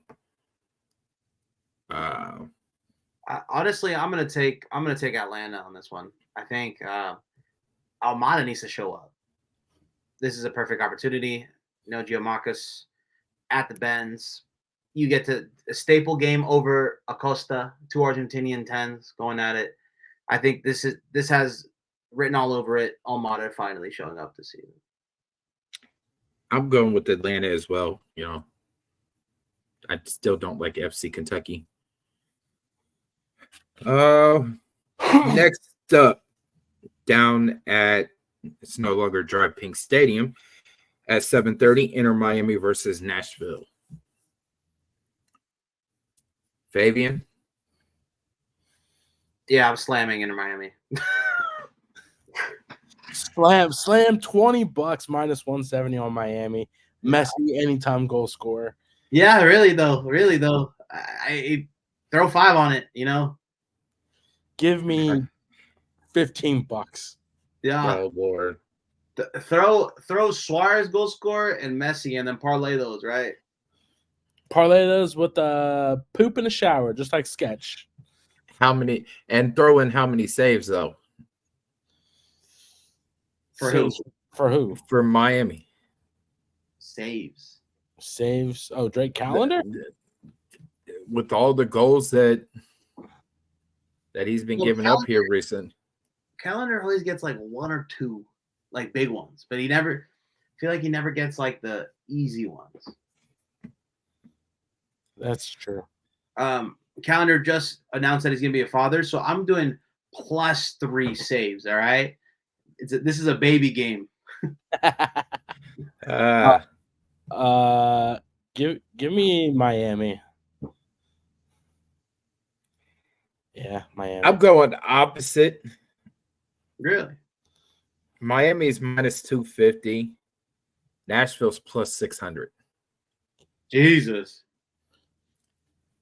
Honestly, I'm gonna take Atlanta on this one. I think Almada needs to show up. This is a perfect opportunity. No Giamakis at the Benz. You get to a staple game over Acosta, 2 Argentinian 10s going at it. I think this has written all over it. Almada finally showing up this season. I'm going with Atlanta as well. You know, I still don't like FC Kentucky. Next up, down at, it's no longer Drive Pink Stadium, at 7:30, Inter Miami versus Nashville. Fabian? Yeah, I'm slamming Inter Miami. Slam $20 minus 170 on Miami. Messi anytime goal scorer. Yeah, really though. I throw 5 on it, you know. Give me $15. Yeah. Oh Lord. Throw Suarez goal scorer and Messi and then parlay those, right? Parlay those with the poop in the shower, just like Sketch. How many, and throw in how many saves though? For who? For who? For Miami. Saves. Oh, Drake Callender? With all the goals that he's been giving up here recent. Callender always gets like 1 or 2, like big ones, but I feel like he never gets like the easy ones. That's true. Callender just announced that he's gonna be a father, so I'm doing +3 saves. All right, this is a baby game. Give me Miami. Yeah, Miami. I'm going opposite. Really? Miami's minus 250. Nashville's plus 600. Jesus.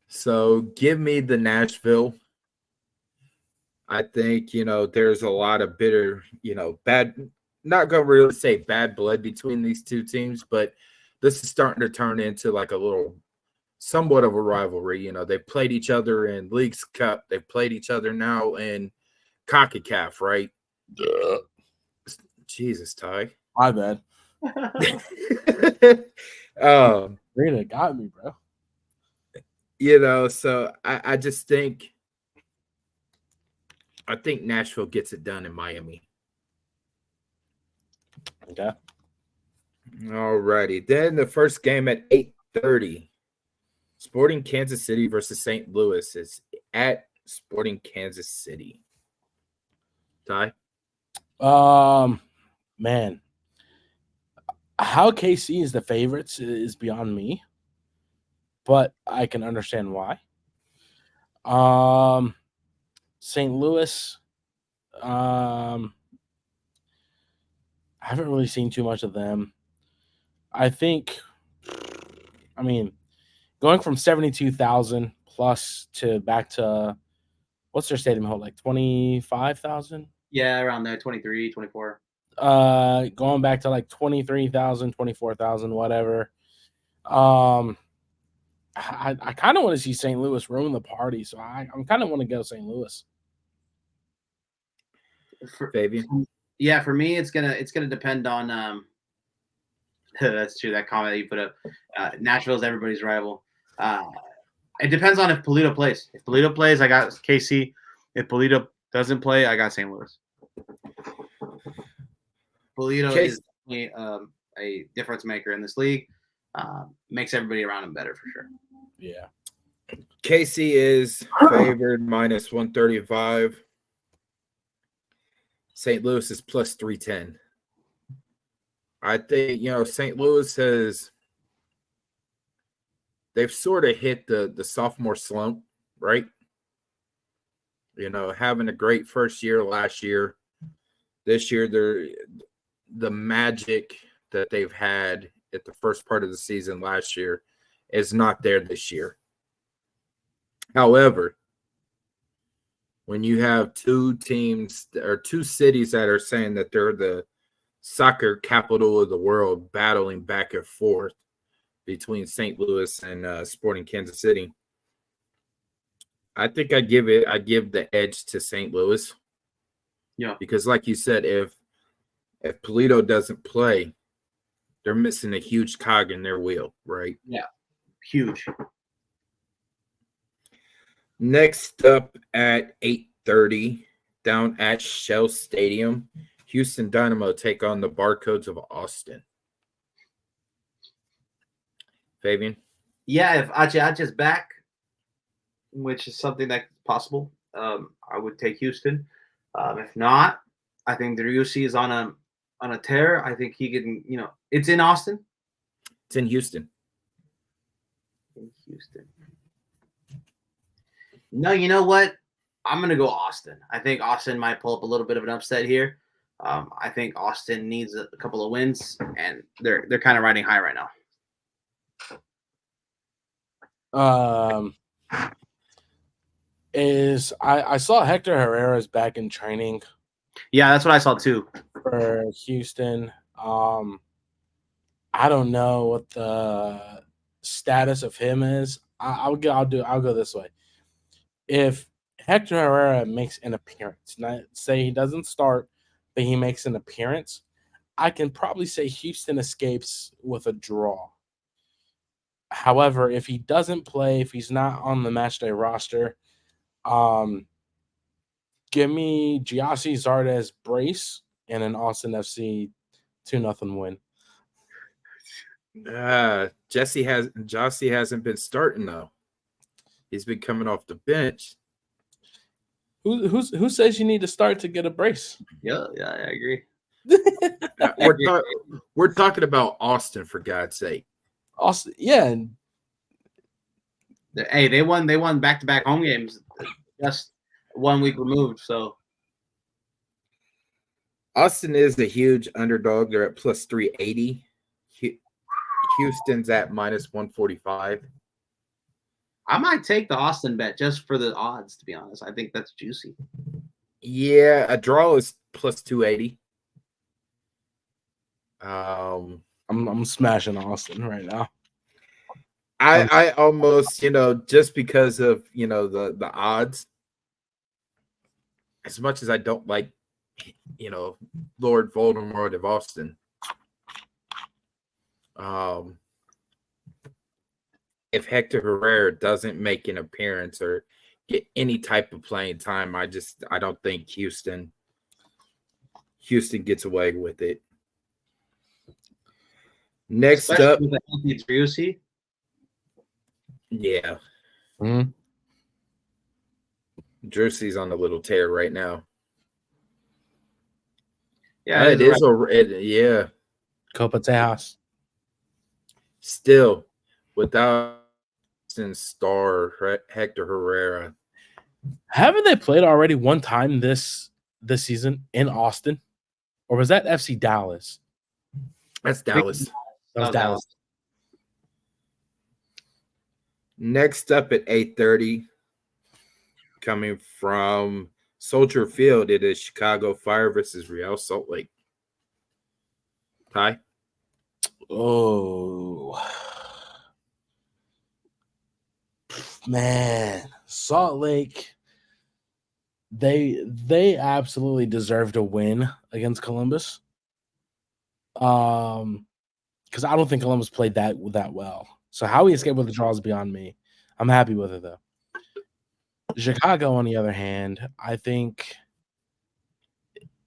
So give me the Nashville. I think, there's a lot of bitter, bad, not going to really say bad blood between these two teams, but this is starting to turn into like a little, somewhat of a rivalry. They played each other in Leagues Cup. They've played each other now in CONCACAF, right? Jesus, Ty. My bad. Rita got me, bro. So I just think Nashville gets it done in Miami. Okay. All righty. Then the first game at 8:30. Sporting Kansas City versus St. Louis is at Sporting Kansas City. Ty? Man. How KC is the favorites is beyond me, but I can understand why. St. Louis, I haven't really seen too much of them. Going from 72,000 plus to back to, what's their stadium hold, like 25,000? Yeah, around there, 23, 24. Going back to like 23,000, 24,000, whatever. I kind of want to see St. Louis ruin the party, so I'm kind of want to go St. Louis. Fabian? Yeah, for me, it's gonna depend on that's true. That comment that you put up, Nashville's everybody's rival. It depends on if Polito plays. If Polito plays, I got KC. If Polito doesn't play, I got St. Louis. Polito is a difference maker in this league. Makes everybody around him better for sure. Yeah. KC is favored minus 135. St. Louis is plus 310. I think, St. Louis they've sort of hit the sophomore slump, right? Having a great first year last year. This year, the magic that they've had at the first part of the season last year is not there this year. However, when you have two teams or two cities that are saying that they're the soccer capital of the world battling back and forth between St. Louis and Sporting Kansas City, I think I give the edge to St. Louis. Yeah. Because like you said, if Polito doesn't play, they're missing a huge cog in their wheel, right? Yeah. Huge. Next up at 8:30, down at Shell Stadium, Houston Dynamo take on the Barcodes of Austin. Fabian? Yeah, if Ache is back, which is something that's possible, I would take Houston. If not, I think Driussi is on a tear. I think he can, it's in Austin. It's in Houston. In Houston. No, you know what? I'm going to go Austin. I think Austin might pull up a little bit of an upset here. I think Austin needs a couple of wins, and they're kind of riding high right now. I saw Hector Herrera's back in training. Yeah, that's what I saw too. For Houston. I don't know what the status of him is. I'll go this way. If Hector Herrera makes an appearance, not say he doesn't start, but he makes an appearance, I can probably say Houston escapes with a draw. However, if he doesn't play, if he's not on the matchday roster, give me Giassi Zardes brace and an Austin FC 2-0 win. Jossie hasn't been starting though. He's been coming off the bench. Who says you need to start to get a brace? Yeah, I agree. We're talking about Austin, for God's sake. Austin, yeah. Hey, they won back-to-back home games just 1 week removed. So Austin is a huge underdog. They're at plus 380. Houston's at minus 145. I might take the Austin bet just for the odds, to be honest. I think that's juicy. Yeah, a draw is plus 280. I'm smashing Austin right now. I almost, just because of, the odds, as much as I don't like, Lord Voldemort of Austin, if Hector Herrera doesn't make an appearance or get any type of playing time, I don't think Houston gets away with it. Next up, Driussi. Yeah. Mm-hmm. Driussi's on a little tear right now. Yeah, it is. Yeah. Copa Tejas. Still, without star Hector Herrera. Haven't they played already one time this season in Austin? Or was that FC Dallas? That's Dallas. That was Dallas. Next up at 8:30, coming from Soldier Field, it is Chicago Fire versus Real Salt Lake. Ty? Oh, man. Salt Lake, they absolutely deserved a win against Columbus. Because I don't think Columbus played that well. So how he escaped with the draw is beyond me. I'm happy with it, though. Chicago, on the other hand, I think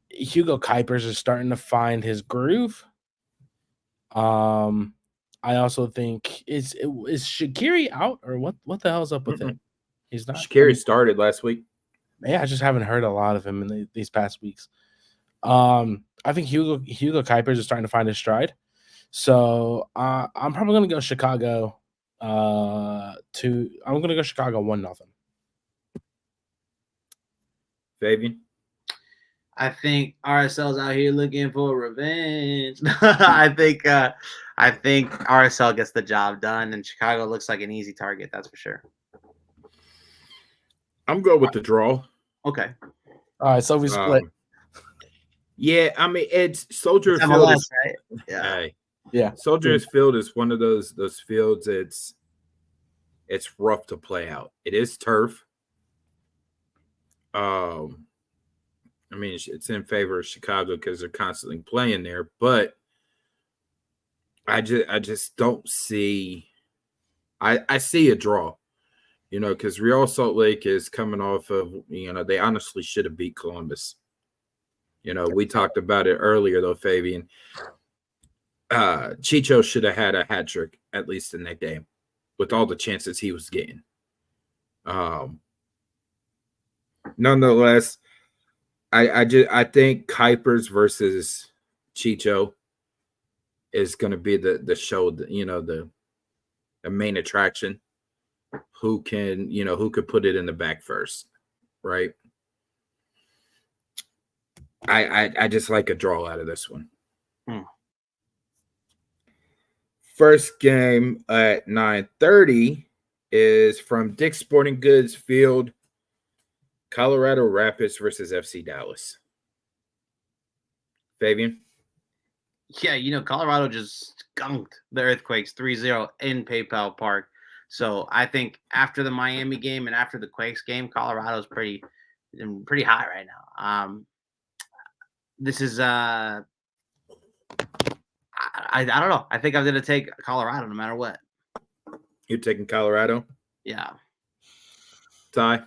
Hugo Kuipers is starting to find his groove. I also think is Shaqiri out, or what the hell's up with him? He's not. Shaqiri started last week. Yeah, I just haven't heard a lot of him in these past weeks. I think Hugo Kuipers is starting to find his stride. So I'm probably going to go Chicago. I'm going to go Chicago 1-0. Fabian? I think RSL's out here looking for revenge. I think RSL gets the job done, and Chicago looks like an easy target. That's for sure. I'm going with the draw. Okay. All right, so we split. Yeah, I mean, it's Soldier It's Field. MLS, right? Yeah. Yeah. Soldier's Field is one of those fields. It's rough to play out. It is turf. I mean, it's in favor of Chicago because they're constantly playing there, but I just don't see. I see a draw, because Real Salt Lake is coming off of, they honestly should have beat Columbus. We talked about it earlier though, Fabian. Chicho should have had a hat trick at least in that game, with all the chances he was getting. Nonetheless, I think Kuipers versus Chicho is going to be the show. The main attraction. Who could put it in the back first, right? I just like a draw out of this one. First game at 9:30 is from Dick's Sporting Goods Field, Colorado Rapids versus FC Dallas. Fabian? Yeah, Colorado just skunked the Earthquakes 3-0 in PayPal Park. So I think after the Miami game and after the Quakes game, Colorado's pretty high right now. This is I don't know. I think I'm going to take Colorado no matter what. You're taking Colorado? Yeah. Ty?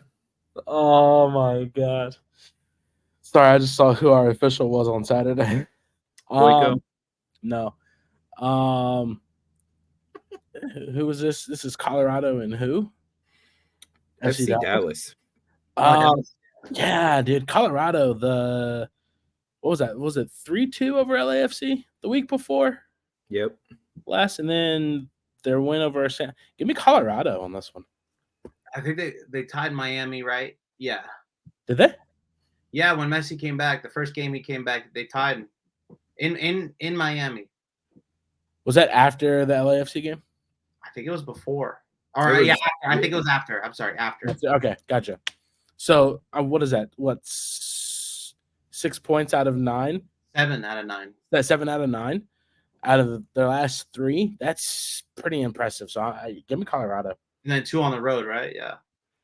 Oh, my God. Sorry, I just saw who our official was on Saturday. No. Who was this? This is Colorado and who? FC Dallas. Yeah, dude. Colorado, what was that? Was it 3-2 over LAFC the week before? Yep. And then their win over give me Colorado on this one. I think they tied Miami, right? Yeah. Did they? Yeah, when Messi came back, the first game he came back, they tied in Miami. Was that after the LAFC game? I think it was before. I think it was after. I'm sorry, after. Okay, gotcha. So what is that? What, 6 points out of 9? 7 out of 9. That's 7 out of 9 out of their last 3. That's pretty impressive. So give me Colorado. And then 2 on the road, right? Yeah.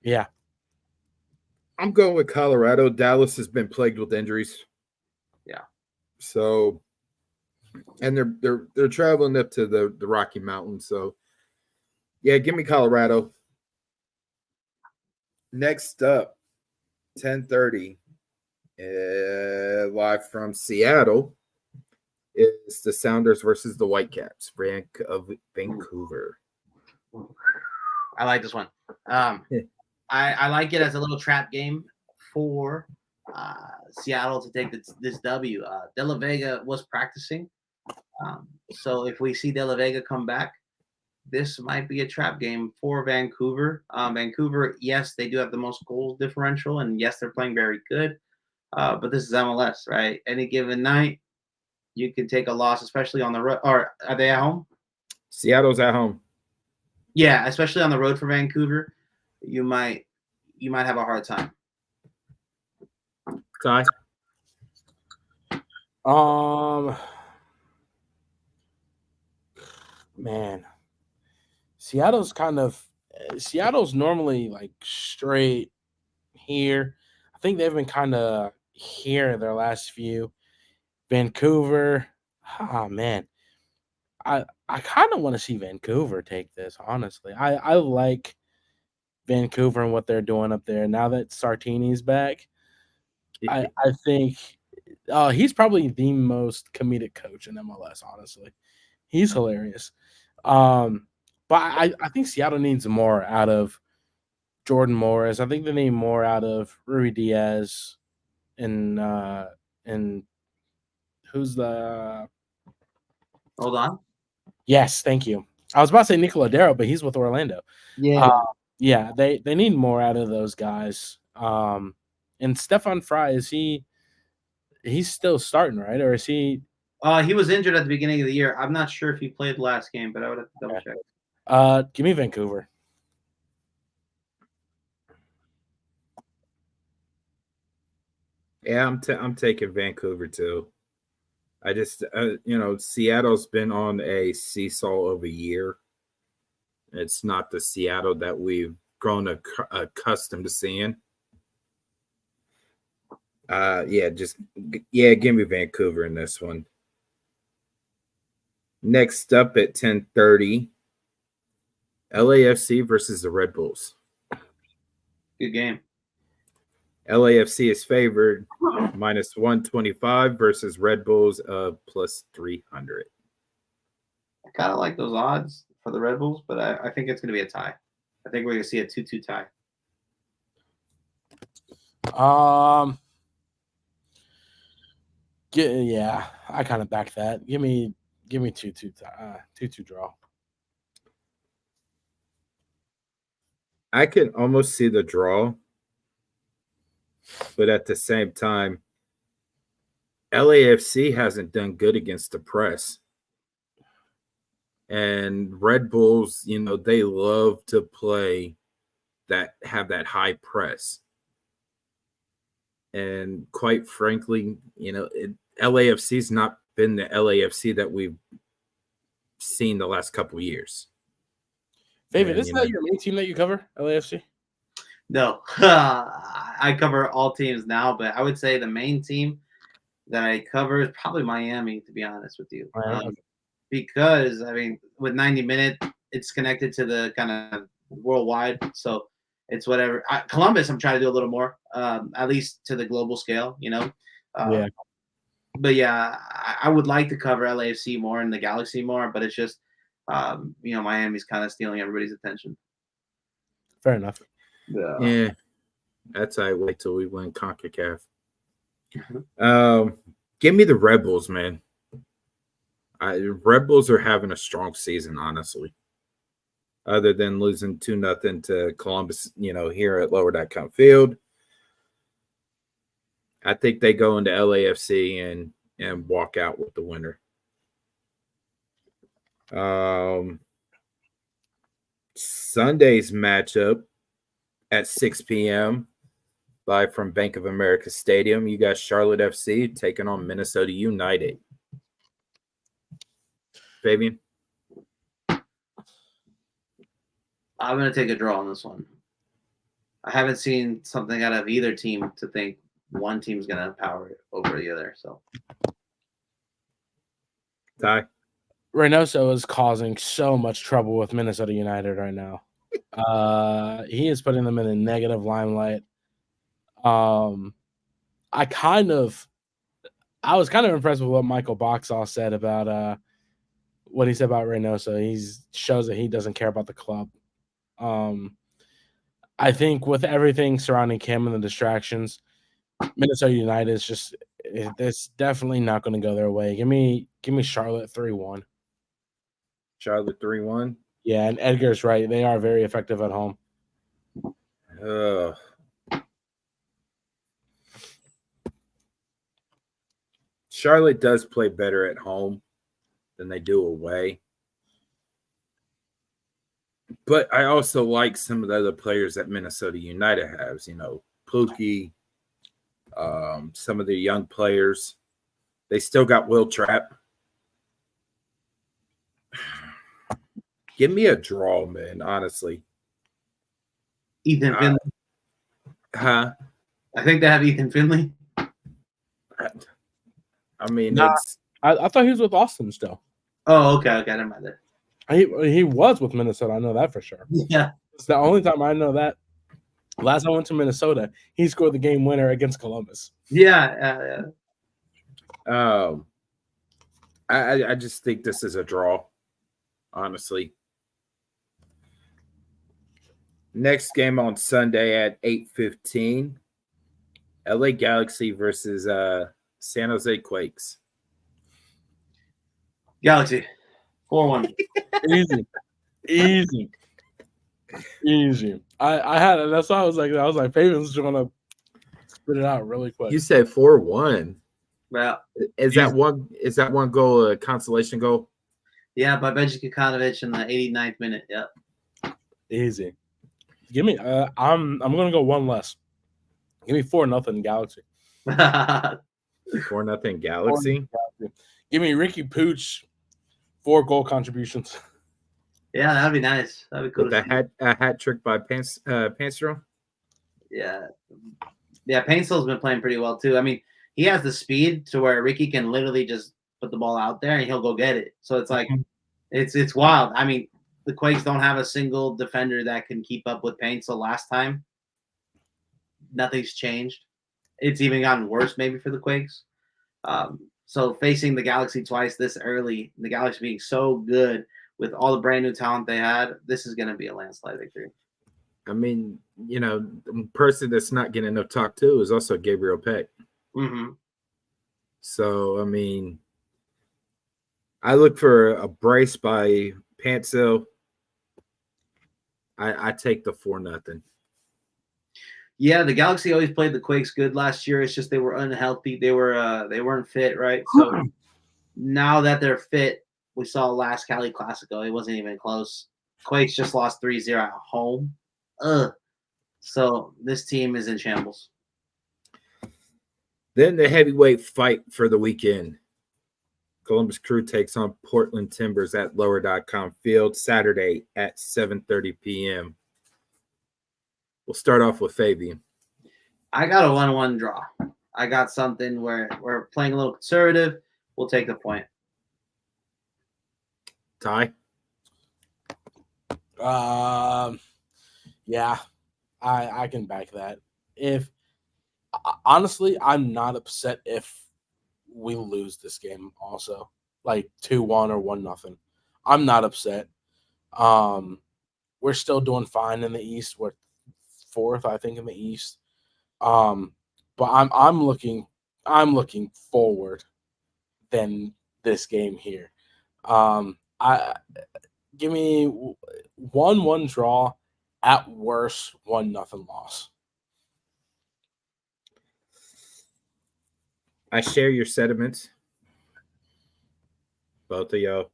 Yeah. I'm going with Colorado. Dallas has been plagued with injuries. Yeah. So, and they're traveling up to the Rocky Mountains. So, yeah, give me Colorado. Next up, 10:30, live from Seattle, is the Sounders versus the Whitecaps of Vancouver. I like this one. I like it as a little trap game for Seattle to take this W. De La Vega was practicing. So if we see De La Vega come back, this might be a trap game for Vancouver. Vancouver, yes, they do have the most goals differential, and yes, they're playing very good. But this is MLS, right? Any given night, you can take a loss, especially on the road. Or are they at home? Seattle's at home. Yeah, especially on the road for Vancouver, you might have a hard time. Ty? Man, Seattle's normally like straight here. I think they've been kind of here their last few. Vancouver, man, I kind of want to see Vancouver take this. Honestly, I like Vancouver and what they're doing up there now that Sartini's back. I think he's probably the most comedic coach in MLS. Honestly, he's hilarious. But I think Seattle needs more out of Jordan Morris. I think they need more out of Rui Diaz and who's the? Hold on. Yes, thank you. I was about to say Nicola Darrow, but he's with Orlando. Yeah. Yeah, they need more out of those guys. And Stefan Fry, he's still starting, right? Or is he? He was injured at the beginning of the year. I'm not sure if he played last game, but I would have to double check. Give me Vancouver. Yeah, I'm taking Vancouver too. I just Seattle's been on a seesaw of a year. It's not the Seattle that we've grown accustomed to seeing. Give me Vancouver in this one. Next up at 10:30, LAFC versus the Red Bulls. Good game. LAFC is favored minus 125 versus Red Bulls of plus 300. I kind of like those odds for the Red Bulls, but I think it's going to be a tie. I think we're going to see a 2-2 tie. Yeah, I kind of back that. Give me 2-2 draw. I can almost see the draw, but at the same time, LAFC hasn't done good against the press. And Red Bulls, they love to play have that high press. And quite frankly, LAFC's not been the LAFC that we've seen the last couple of years. David, isn't that your main team that you cover, LAFC? No, I cover all teams now, but I would say the main team that I cover is probably Miami, to be honest with you. Because, with 90 Minute, it's connected to the kind of worldwide. So it's whatever. Columbus, I'm trying to do a little more, at least to the global scale, Yeah. But yeah, I would like to cover LAFC more and the Galaxy more, but it's just, Miami's kind of stealing everybody's attention. Fair enough. Yeah. That's I wait till we win CONCACAF. Give me the Red Bulls, man. Red Bulls are having a strong season, honestly. Other than losing 2-0 to Columbus, here at Lower.com Field. I think they go into LAFC and walk out with the winner. Sunday's matchup at 6 p.m. live from Bank of America Stadium. You got Charlotte FC taking on Minnesota United. Fabian? I'm going to take a draw on this one. I haven't seen something out of either team to think one team's going to power it over the other. So, Ty? Reynoso is causing so much trouble with Minnesota United right now. He is putting them in a negative limelight. I was kind of impressed with what Michael Boxall said about what he said about Reynoso. He shows that he doesn't care about the club. I think with everything surrounding Cam and the distractions, Minnesota United is it's definitely not going to go their way. Give me Charlotte 3-1. Charlotte 3-1. Yeah, and Edgar's right. They are very effective at home. Charlotte does play better at home than they do away. But I also like some of the other players that Minnesota United has. Pookie, some of the young players. They still got Will Trapp. Give me a draw, man, honestly. Ethan Finley. Huh? I think they have Ethan Finley. I mean, I thought he was with Austin still. Oh, okay. Never mind that. He was with Minnesota. I know that for sure. Yeah. It's the only time I know that. Last I went to Minnesota, he scored the game winner against Columbus. Yeah. I just think this is a draw, honestly. Next game on Sunday at 8:15, LA Galaxy versus San Jose Quakes. Galaxy 4-1. Easy. I had it. That's why I was like, Fabian's just gonna spit it out really quick. You said 4-1. Yeah. Is that one goal a consolation goal? Yeah, by Benji Kikanovic in the 89th minute. Yep. Easy. Give me. I'm gonna go one less. Give me 4-0 Galaxy. 4-0 Galaxy. Give me Ricky Pooch 4 goal contributions. Yeah, that'd be nice. That'd be cool. With a hat trick by Panstro. Yeah. Painstill's been playing pretty well too. I mean, he has the speed to where Ricky can literally just put the ball out there and he'll go get it. So it's like, it's wild. I mean, the Quakes don't have a single defender that can keep up with Painstill. Last time, nothing's changed. It's even gotten worse maybe for the Quakes. So facing the Galaxy twice this early, the Galaxy being so good with all the brand new talent they had, this is going to be a landslide victory. I mean, the person that's not getting enough talk too is also Gabriel Peck. Mm-hmm. So, I mean, I look for a brace by Pantsill. I take the 4-0. Yeah, the Galaxy always played the Quakes good last year. It's just they were unhealthy. They weren't fit, right? So now that they're fit, we saw last Cali Classico. It wasn't even close. Quakes just lost 3-0 at home. So this team is in shambles. Then the heavyweight fight for the weekend. Columbus Crew takes on Portland Timbers at Lower.com Field Saturday at 7:30 p.m. We'll start off with Fabian. I got a 1-1 draw. I got something where we're playing a little conservative. We'll take the point. Ty? Yeah, I can back that. Honestly, I'm not upset if we lose this game also, like 2-1 or 1-0. I'm not upset. We're still doing fine in the East. We're 4th, I think, in the East. But I'm looking forward than this game here. Give me 1-1 draw, at worst 1-0 loss. I share your sentiments. Both of y'all.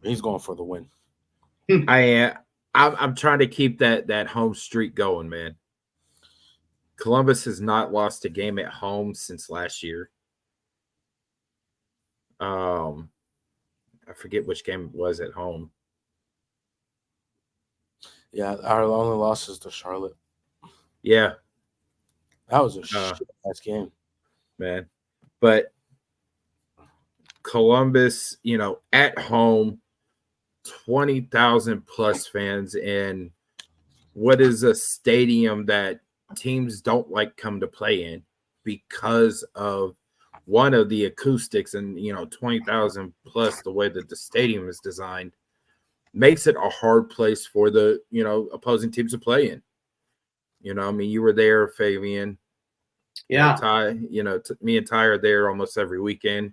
He's going for the win. I'm trying to keep that home streak going, man. Columbus has not lost a game at home since last year. I forget which game it was at home. Yeah, our only loss is to Charlotte. Yeah. That was a shit-ass game. Man. But Columbus, at home, 20,000 plus fans, and what is a stadium that teams don't like come to play in because of one of the acoustics, and 20,000 plus the way that the stadium is designed makes it a hard place for the opposing teams to play in. You were there, Fabian. Yeah. Ty, me and Ty are there almost every weekend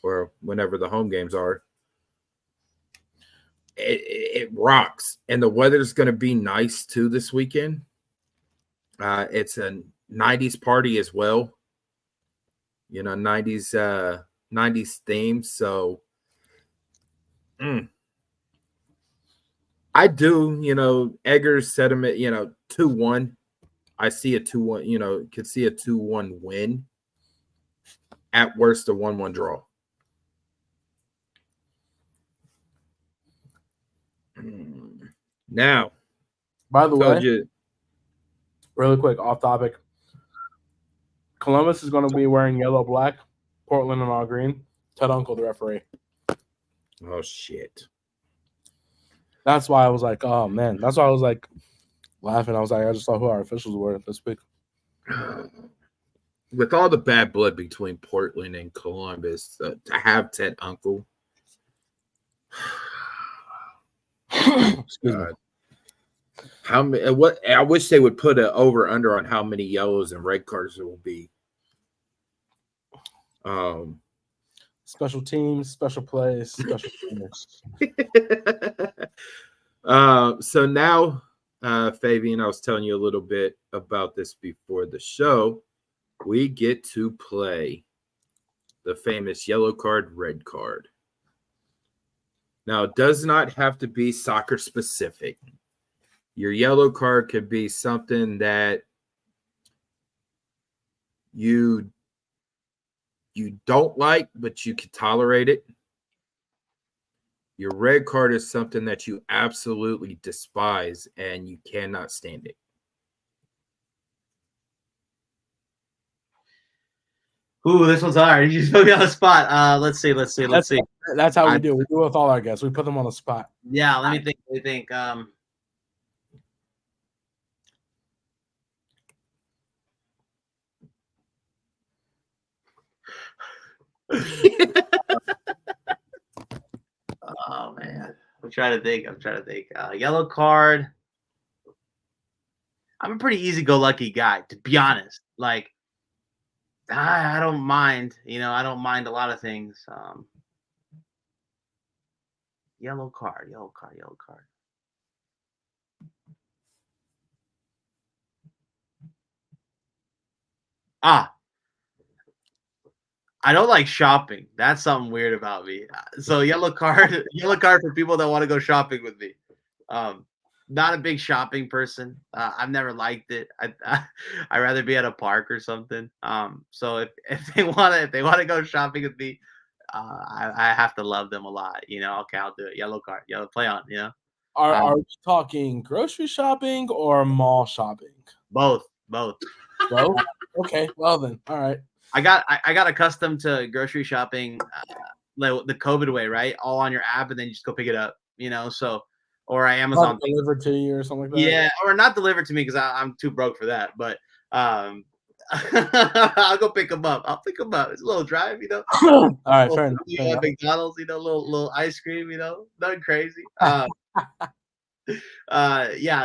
or whenever the home games are. It rocks, and the weather's going to be nice too this weekend. It's a 90s party as well. 90s theme. So I do, Eggers sentiment, 2-1. I see a 2-1, could see a 2-1 win. At worst, a 1-1 draw. Now, by the way, really quick, off topic. Columbus is going to be wearing yellow, black. Portland and all green. Ted Uncle, the referee. Oh, shit. That's why I was like, oh, man. That's why I was like laughing. I was like, I just saw who our officials were this week. With all the bad blood between Portland and Columbus, to have Ted Uncle. Excuse me. How many? What? I wish they would put an over under on how many yellows and red cards there will be. Special teams, special plays, special players. So now, Fabian, I was telling you a little bit about this before the show. We get to play the famous yellow card, red card. Now, it does not have to be soccer specific. Your yellow card could be something that you don't like, but you can tolerate it. Your red card is something that you absolutely despise and you cannot stand it. Ooh, this one's hard. You just put me on the spot. Let's see. That's how we do. We do it with all our guests. We put them on the spot. Yeah, let me think. Oh man, I'm trying to think. Yellow card. I'm a pretty easy-go-lucky guy, to be honest. Like, I don't mind. I don't mind a lot of things. Yellow card. I don't like shopping. That's something weird about me. So yellow card for people that want to go shopping with me. Not a big shopping person. I've never liked it. I'd rather be at a park or something. So if they want to go shopping with me, I have to love them a lot. Okay, I'll do it. Yellow card. Yellow play on. Are we talking grocery shopping or mall shopping? Both. Both. Okay. Well then, all right. I got accustomed to grocery shopping like the COVID way, right? All on your app, and then you just go pick it up, So, or Amazon delivered to you or something like that. Yeah, or not delivered to me because I'm too broke for that. But I'll go pick them up. I'll pick them up. It's a little drive, All right, fair enough. McDonald's, little ice cream, nothing crazy. Yeah.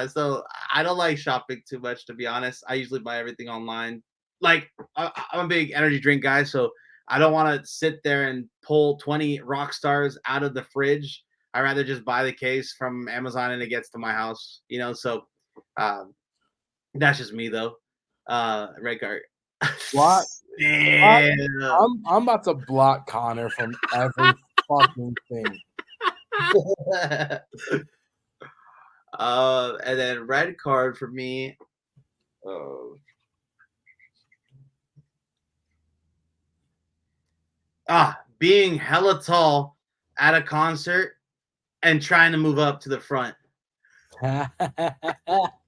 So I don't like shopping too much, to be honest. I usually buy everything online. Like, I'm a big energy drink guy, so I don't want to sit there and pull 20 rock stars out of the fridge. I'd rather just buy the case from Amazon and it gets to my house, So that's just me, though. Red card. What? Yeah. I'm about to block Connor from every fucking thing. And then red card for me. Being hella tall at a concert and trying to move up to the front. I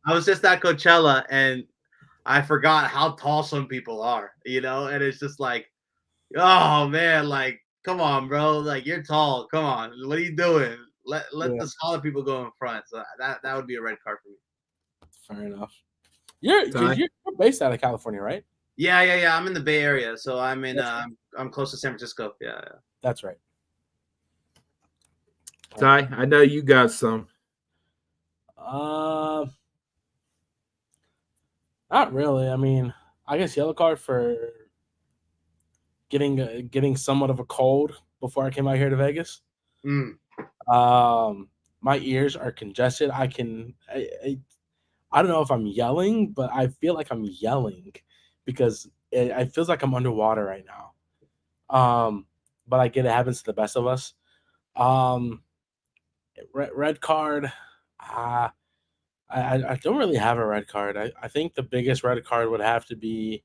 was just at Coachella and I forgot how tall some people are, and it's just like, oh man, like, come on, bro. Like, you're tall. Come on. What are you doing? Let the smaller people go in front. So that would be a red card for me. Fair enough. You're based out of California, right? Yeah. I'm in the Bay Area, so I'm in. I'm close to San Francisco. Yeah. That's right. Ty, I know you got some. Not really. I mean, I guess yellow card for getting somewhat of a cold before I came out here to Vegas. My ears are congested. I don't know if I'm yelling, but I feel like I'm yelling because it feels like I'm underwater right now. But I get it happens to the best of us. Red card. I don't really have a red card. I think the biggest red card would have to be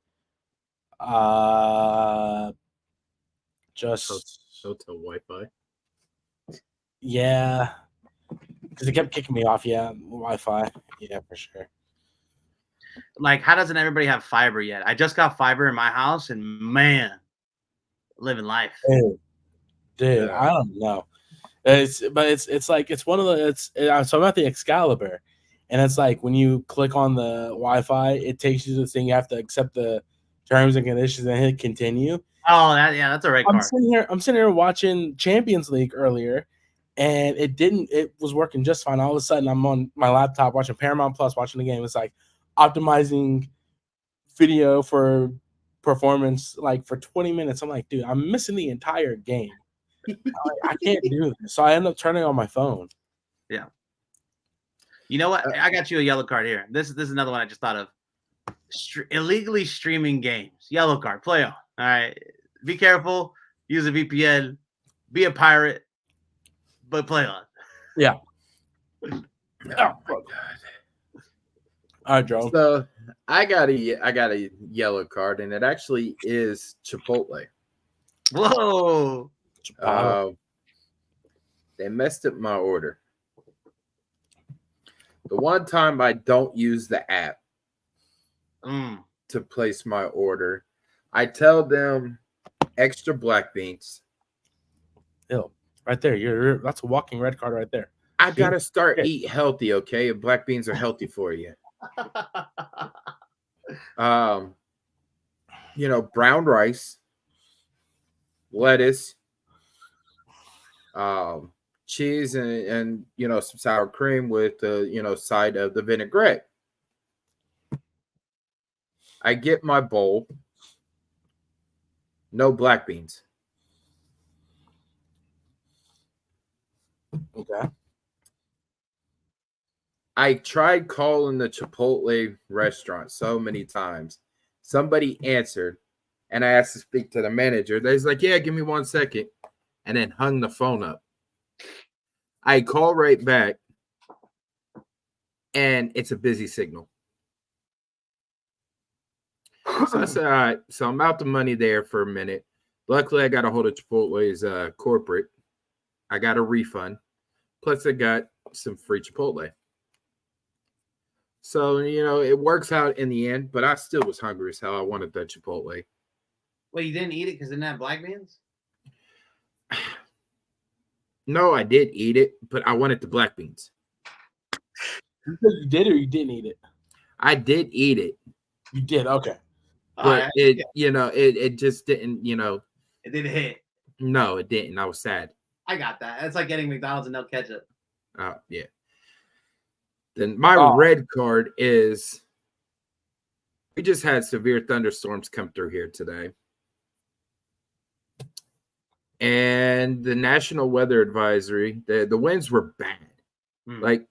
just hotel Wi-Fi. Yeah, because it kept kicking me off. Yeah, Wi-Fi. Yeah, for sure. Like, how doesn't everybody have fiber yet? I just got fiber in my house, and man, living life. Dude, I don't know. It's like it's one of the so I'm at the Excalibur, and it's like when you click on the Wi-Fi, it takes you to the thing. You have to accept the terms and conditions and hit continue. Oh, that's a red card. I'm sitting here watching Champions League earlier, and it was working just fine. All of a sudden, I'm on my laptop watching Paramount Plus, watching the game. It's like optimizing video for performance like for 20 minutes. I'm like, dude, I'm missing the entire game. I can't do this. So I end up turning on my phone. Yeah. You know what? I got you a yellow card here. This is another one I just thought of. Illegally streaming games. Yellow card. Play on. All right. Be careful. Use a VPN. Be a pirate. But play on. Yeah. Oh my God. All right, Joe. So I got a yellow card, and it actually is Chipotle. Whoa. They messed up my order. The one time I don't use the app to place my order, I tell them extra black beans. Ew. Right there. That's a walking red card right there. I gotta start eat healthy, okay? And black beans are healthy for you. Brown rice, lettuce, cheese, and some sour cream with the side of the vinaigrette. I get my bowl. No black beans. Okay. I tried calling the Chipotle restaurant so many times. Somebody answered, and I asked to speak to the manager. They's like, yeah, give me 1 second, and then hung the phone up. I call right back, and it's a busy signal. So I said, all right, so I'm out the money there for a minute. Luckily, I got a hold of Chipotle's corporate. I got a refund. Plus, I got some free Chipotle. So, it works out in the end, but I still was hungry as hell. I wanted that Chipotle. Well, you didn't eat it because it didn't have black beans? No, I did eat it, but I wanted the black beans. You did or you didn't eat it? I did eat it. You did, okay. But it just didn't, It didn't hit. No, it didn't. I was sad. I got that. It's like getting McDonald's and no ketchup. Oh, yeah. Then my red card is we just had severe thunderstorms come through here today. And the National Weather Advisory, the winds were bad. Like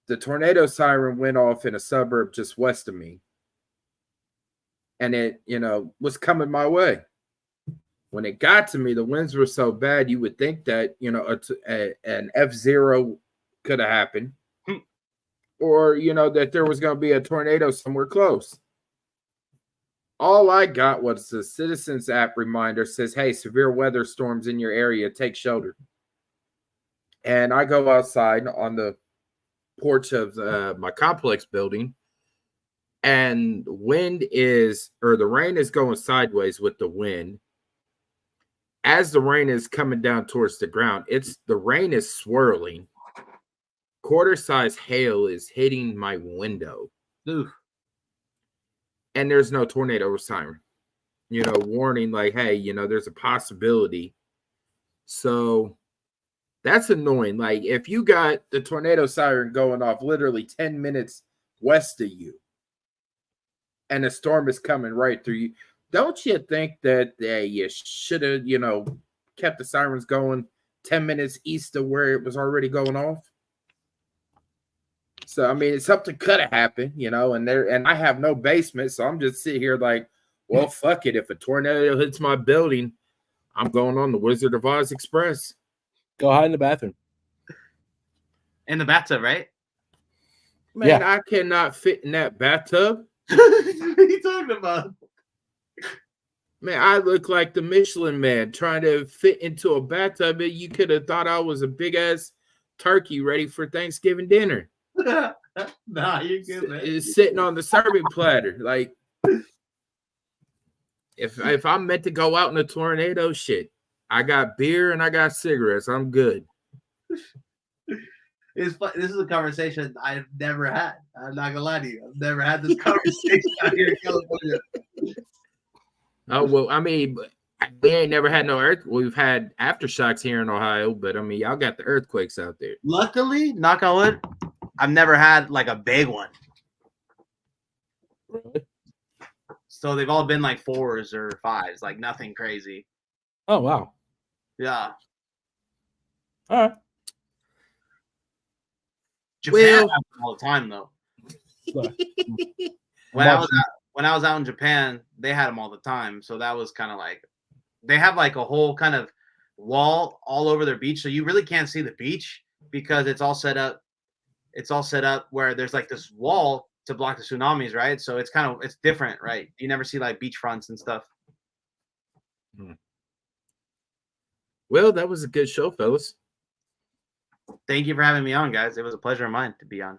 the tornado siren went off in a suburb just west of me. And it, was coming my way. When it got to me, the winds were so bad, you would think that, an F0 could have happened. Or, that there was going to be a tornado somewhere close. All I got was the Citizens app reminder says, hey, severe weather storms in your area, take shelter. And I go outside on the porch of my complex building, and the rain is going sideways with the wind. As the rain is coming down towards the ground, the rain is swirling. Quarter-size hail is hitting my window. Oof. And there's no tornado siren. Warning like, hey, there's a possibility. So that's annoying. Like, if you got the tornado siren going off literally 10 minutes west of you, and a storm is coming right through you, don't you think that you should have, kept the sirens going 10 minutes east of where it was already going off? So, I mean, something could have happened, and I have no basement, so I'm just sitting here like, well, fuck it. If a tornado hits my building, I'm going on the Wizard of Oz Express. Go hide in the bathroom. In the bathtub, right? Man, yeah. I cannot fit in that bathtub. What are you talking about? Man, I look like the Michelin Man trying to fit into a bathtub. You could have thought I was a big-ass turkey ready for Thanksgiving dinner. Nah, you're good, man. It's sitting on the serving platter. Like, if I'm meant to go out in a tornado, shit, I got beer and I got cigarettes. I'm good. This is a conversation I've never had. I'm not gonna lie to you. I've never had this conversation out here in California. Oh, well, I mean, we ain't never had no earth. We've had aftershocks here in Ohio, but I mean, y'all got the earthquakes out there. Luckily, knock on wood, I've never had like a big one. Really? So they've all been like 4s or 5s, like nothing crazy. Oh wow. Yeah. All right. Japan Well- have them all the time though. Look, When I was out in Japan, they had them all the time. So that was kind of like they have like a whole kind of wall all over their beach, so you really can't see the beach because it's all set up. It's all set up where there's like this wall to block the tsunamis, right? So it's different, right? You never see like beachfronts and stuff. Well, that was a good show, fellas. Thank you for having me on, guys. It was a pleasure of mine to be on.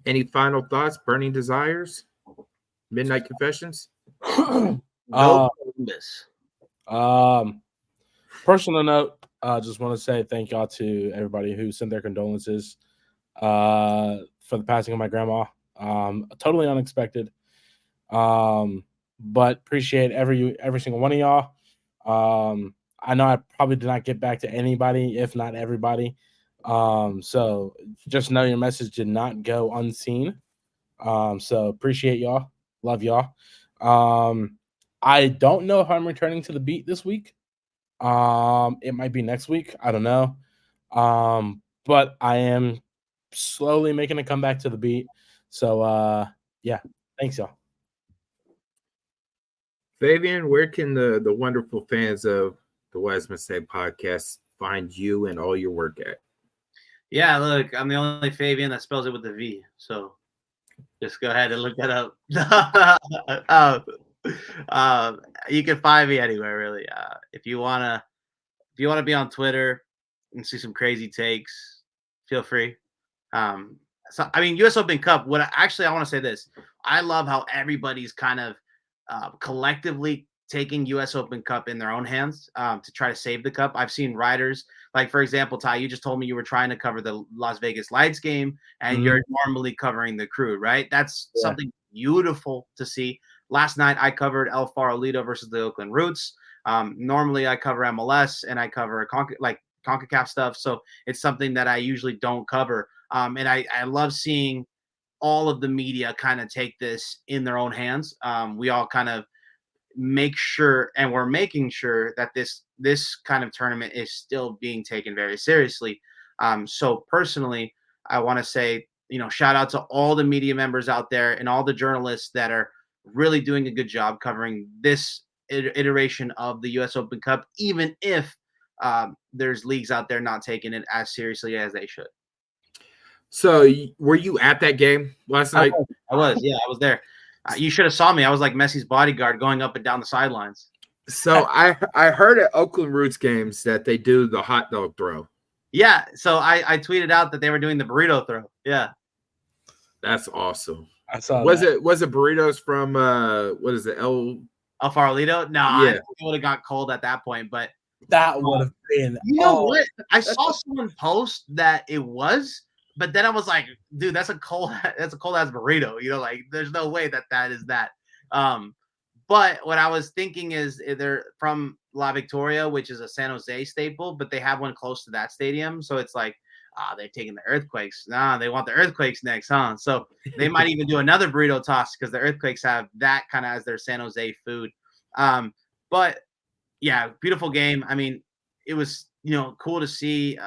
Any final thoughts? Burning desires? Midnight confessions? Go Columbus. Personal note, just want to say thank y'all to everybody who sent their condolences for the passing of my grandma. Totally unexpected. But appreciate every single one of y'all. I know I probably did not get back to anybody, if not everybody. So just know your message did not go unseen. So appreciate y'all. Love y'all. I don't know if I'm returning to the beat this week. It might be next week. I don't know. But I am slowly making a comeback to the beat. So yeah, thanks y'all. Fabian, where can the wonderful fans of the Wisemen Say Podcast find you and all your work at? Yeah, look, I'm the only Fabian that spells it with a V. So just go ahead and look that up. You can find me anywhere, really. If you wanna be on Twitter and see some crazy takes, feel free. So I mean, U.S. Open Cup. I want to say this. I love how everybody's kind of collectively taking U.S. Open Cup in their own hands to try to save the cup. I've seen riders, like for example, Ty, you just told me you were trying to cover the Las Vegas Lights game, and you're normally covering the Crew, right? That's something beautiful to see. Last night I covered El Farolito versus the Oakland Roots. Normally I cover MLS and I cover CONCACAF stuff, so it's something that I usually don't cover. And I love seeing all of the media kind of take this in their own hands. We all kind of make sure, and we're making sure that this kind of tournament is still being taken very seriously. So personally, I want to say, shout out to all the media members out there and all the journalists that are really doing a good job covering this iteration of the U.S. Open Cup, even if there's leagues out there not taking it as seriously as they should. So, were you at that game last night? I was. Yeah, I was there. You should have saw me. I was like Messi's bodyguard going up and down the sidelines. So I heard at Oakland Roots games that they do the hot dog throw. Yeah. So I tweeted out that they were doing the burrito throw. Yeah. That's awesome. I saw. Was it burritos from what is it? El Farolito? No, I think it would have got cold at that point, but that would have been. You know what? I saw someone post that it was. But then I was like, dude, that's a cold ass burrito. Like there's no way that is that. But what I was thinking is they're from La Victoria, which is a San Jose staple, but they have one close to that stadium. So it's like, they're taking the Earthquakes. Nah, they want the Earthquakes next, huh? So they might even do another burrito toss because the Earthquakes have that kind of as their San Jose food. But yeah, beautiful game. I mean, it was, cool to see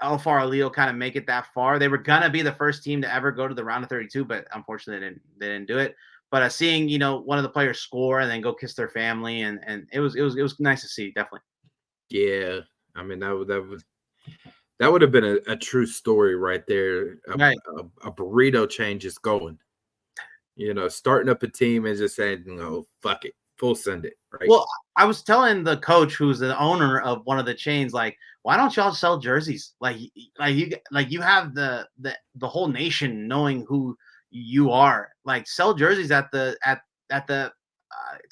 El Farolito kind of make it that far. They were gonna be the first team to ever go to the round of 32, but unfortunately they didn't do it. But seeing one of the players score and then go kiss their family, and it was nice to see, definitely. Yeah, I mean that would have been a true story right there. A burrito change is going. Starting up a team and just saying, fuck it, full send it. Right. Well, I was telling the coach, who's the owner of one of the chains, like, why don't y'all sell jerseys? Like you have the whole nation knowing who you are. Like, sell jerseys at the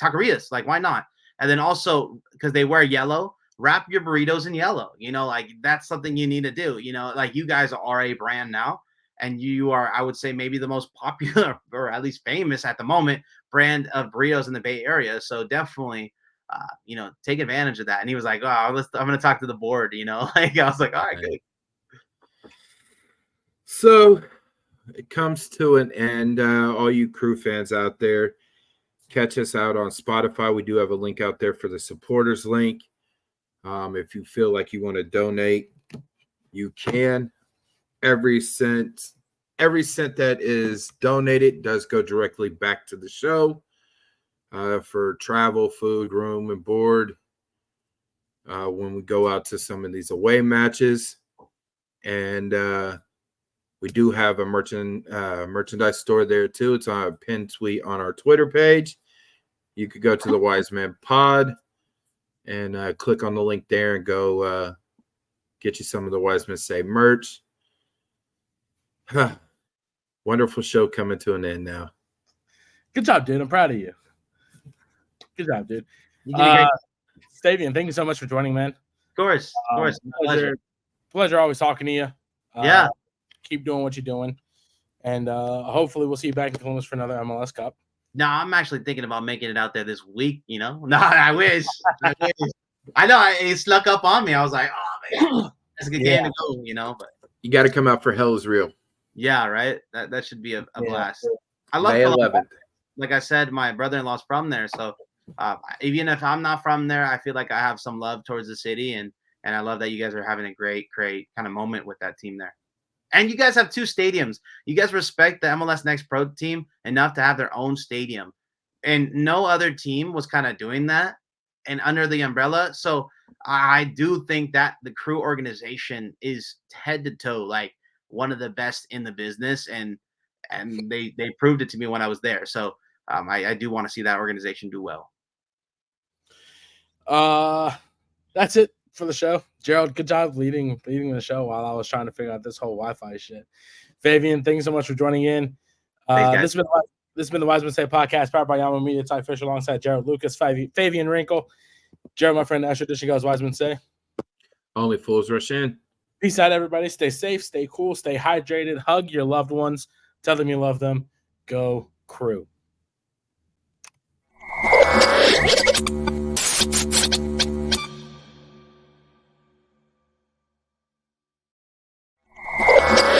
taquerias. Like, why not? And then also, because they wear yellow, wrap your burritos in yellow. Like, that's something you need to do. Like, you guys are a brand now, and you are, I would say, maybe the most popular or at least famous at the moment brand of burritos in the Bay Area. So definitely, take advantage of that. And he was like, I'm going to talk to the board, like, I was like, all right, good. So it comes to an end. All you crew fans out there, catch us out on Spotify. We do have a link out there for the supporters link. If you feel like you want to donate, you can. Every cent that is donated does go directly back to the show for travel, food, room, and board when we go out to some of these away matches. And we do have a merchandise store there too. It's on a pinned tweet on our Twitter page. You could go to the Wiseman Pod and click on the link there and go get you some of the Wisemen Say merch. Wonderful show coming to an end now. Good job, dude. I'm proud of you. Good job, dude. Fabian, thank you so much for joining, man. Of course. Pleasure always talking to you. Yeah. Keep doing what you're doing. And hopefully we'll see you back in Columbus for another MLS Cup. No, I'm actually thinking about making it out there this week, you know? No, I wish. I know it snuck up on me. I was like, oh, man, that's a good game to go, you know? But you got to come out for Hell is Real. Yeah, right? That should be a blast. I love May 11th. Like I said, my brother-in-law's from there. So even if I'm not from there, I feel like I have some love towards the city. And I love that you guys are having a great kind of moment with that team there. And you guys have 2 stadiums. You guys respect the MLS Next Pro team enough to have their own stadium. And no other team was kind of doing that and under the umbrella. So I do think that the crew organization is head to toe, like one of the best in the business. And they proved it to me when I was there. So I do want to see that organization do well. That's it for the show. Gerald, good job leading the show while I was trying to figure out this whole Wi-Fi shit. Fabian, thanks so much for joining in. This has been the Wisemen Say Podcast, powered by Yama Media. Ty Fisher alongside Gerald Lucas, Fabian Wrinkle. Gerald, my friend, Asher Dishy goes, Wisemen Say. Only fools rush in. Peace out, everybody. Stay safe, stay cool, stay hydrated. Hug your loved ones. Tell them you love them. Go Crew.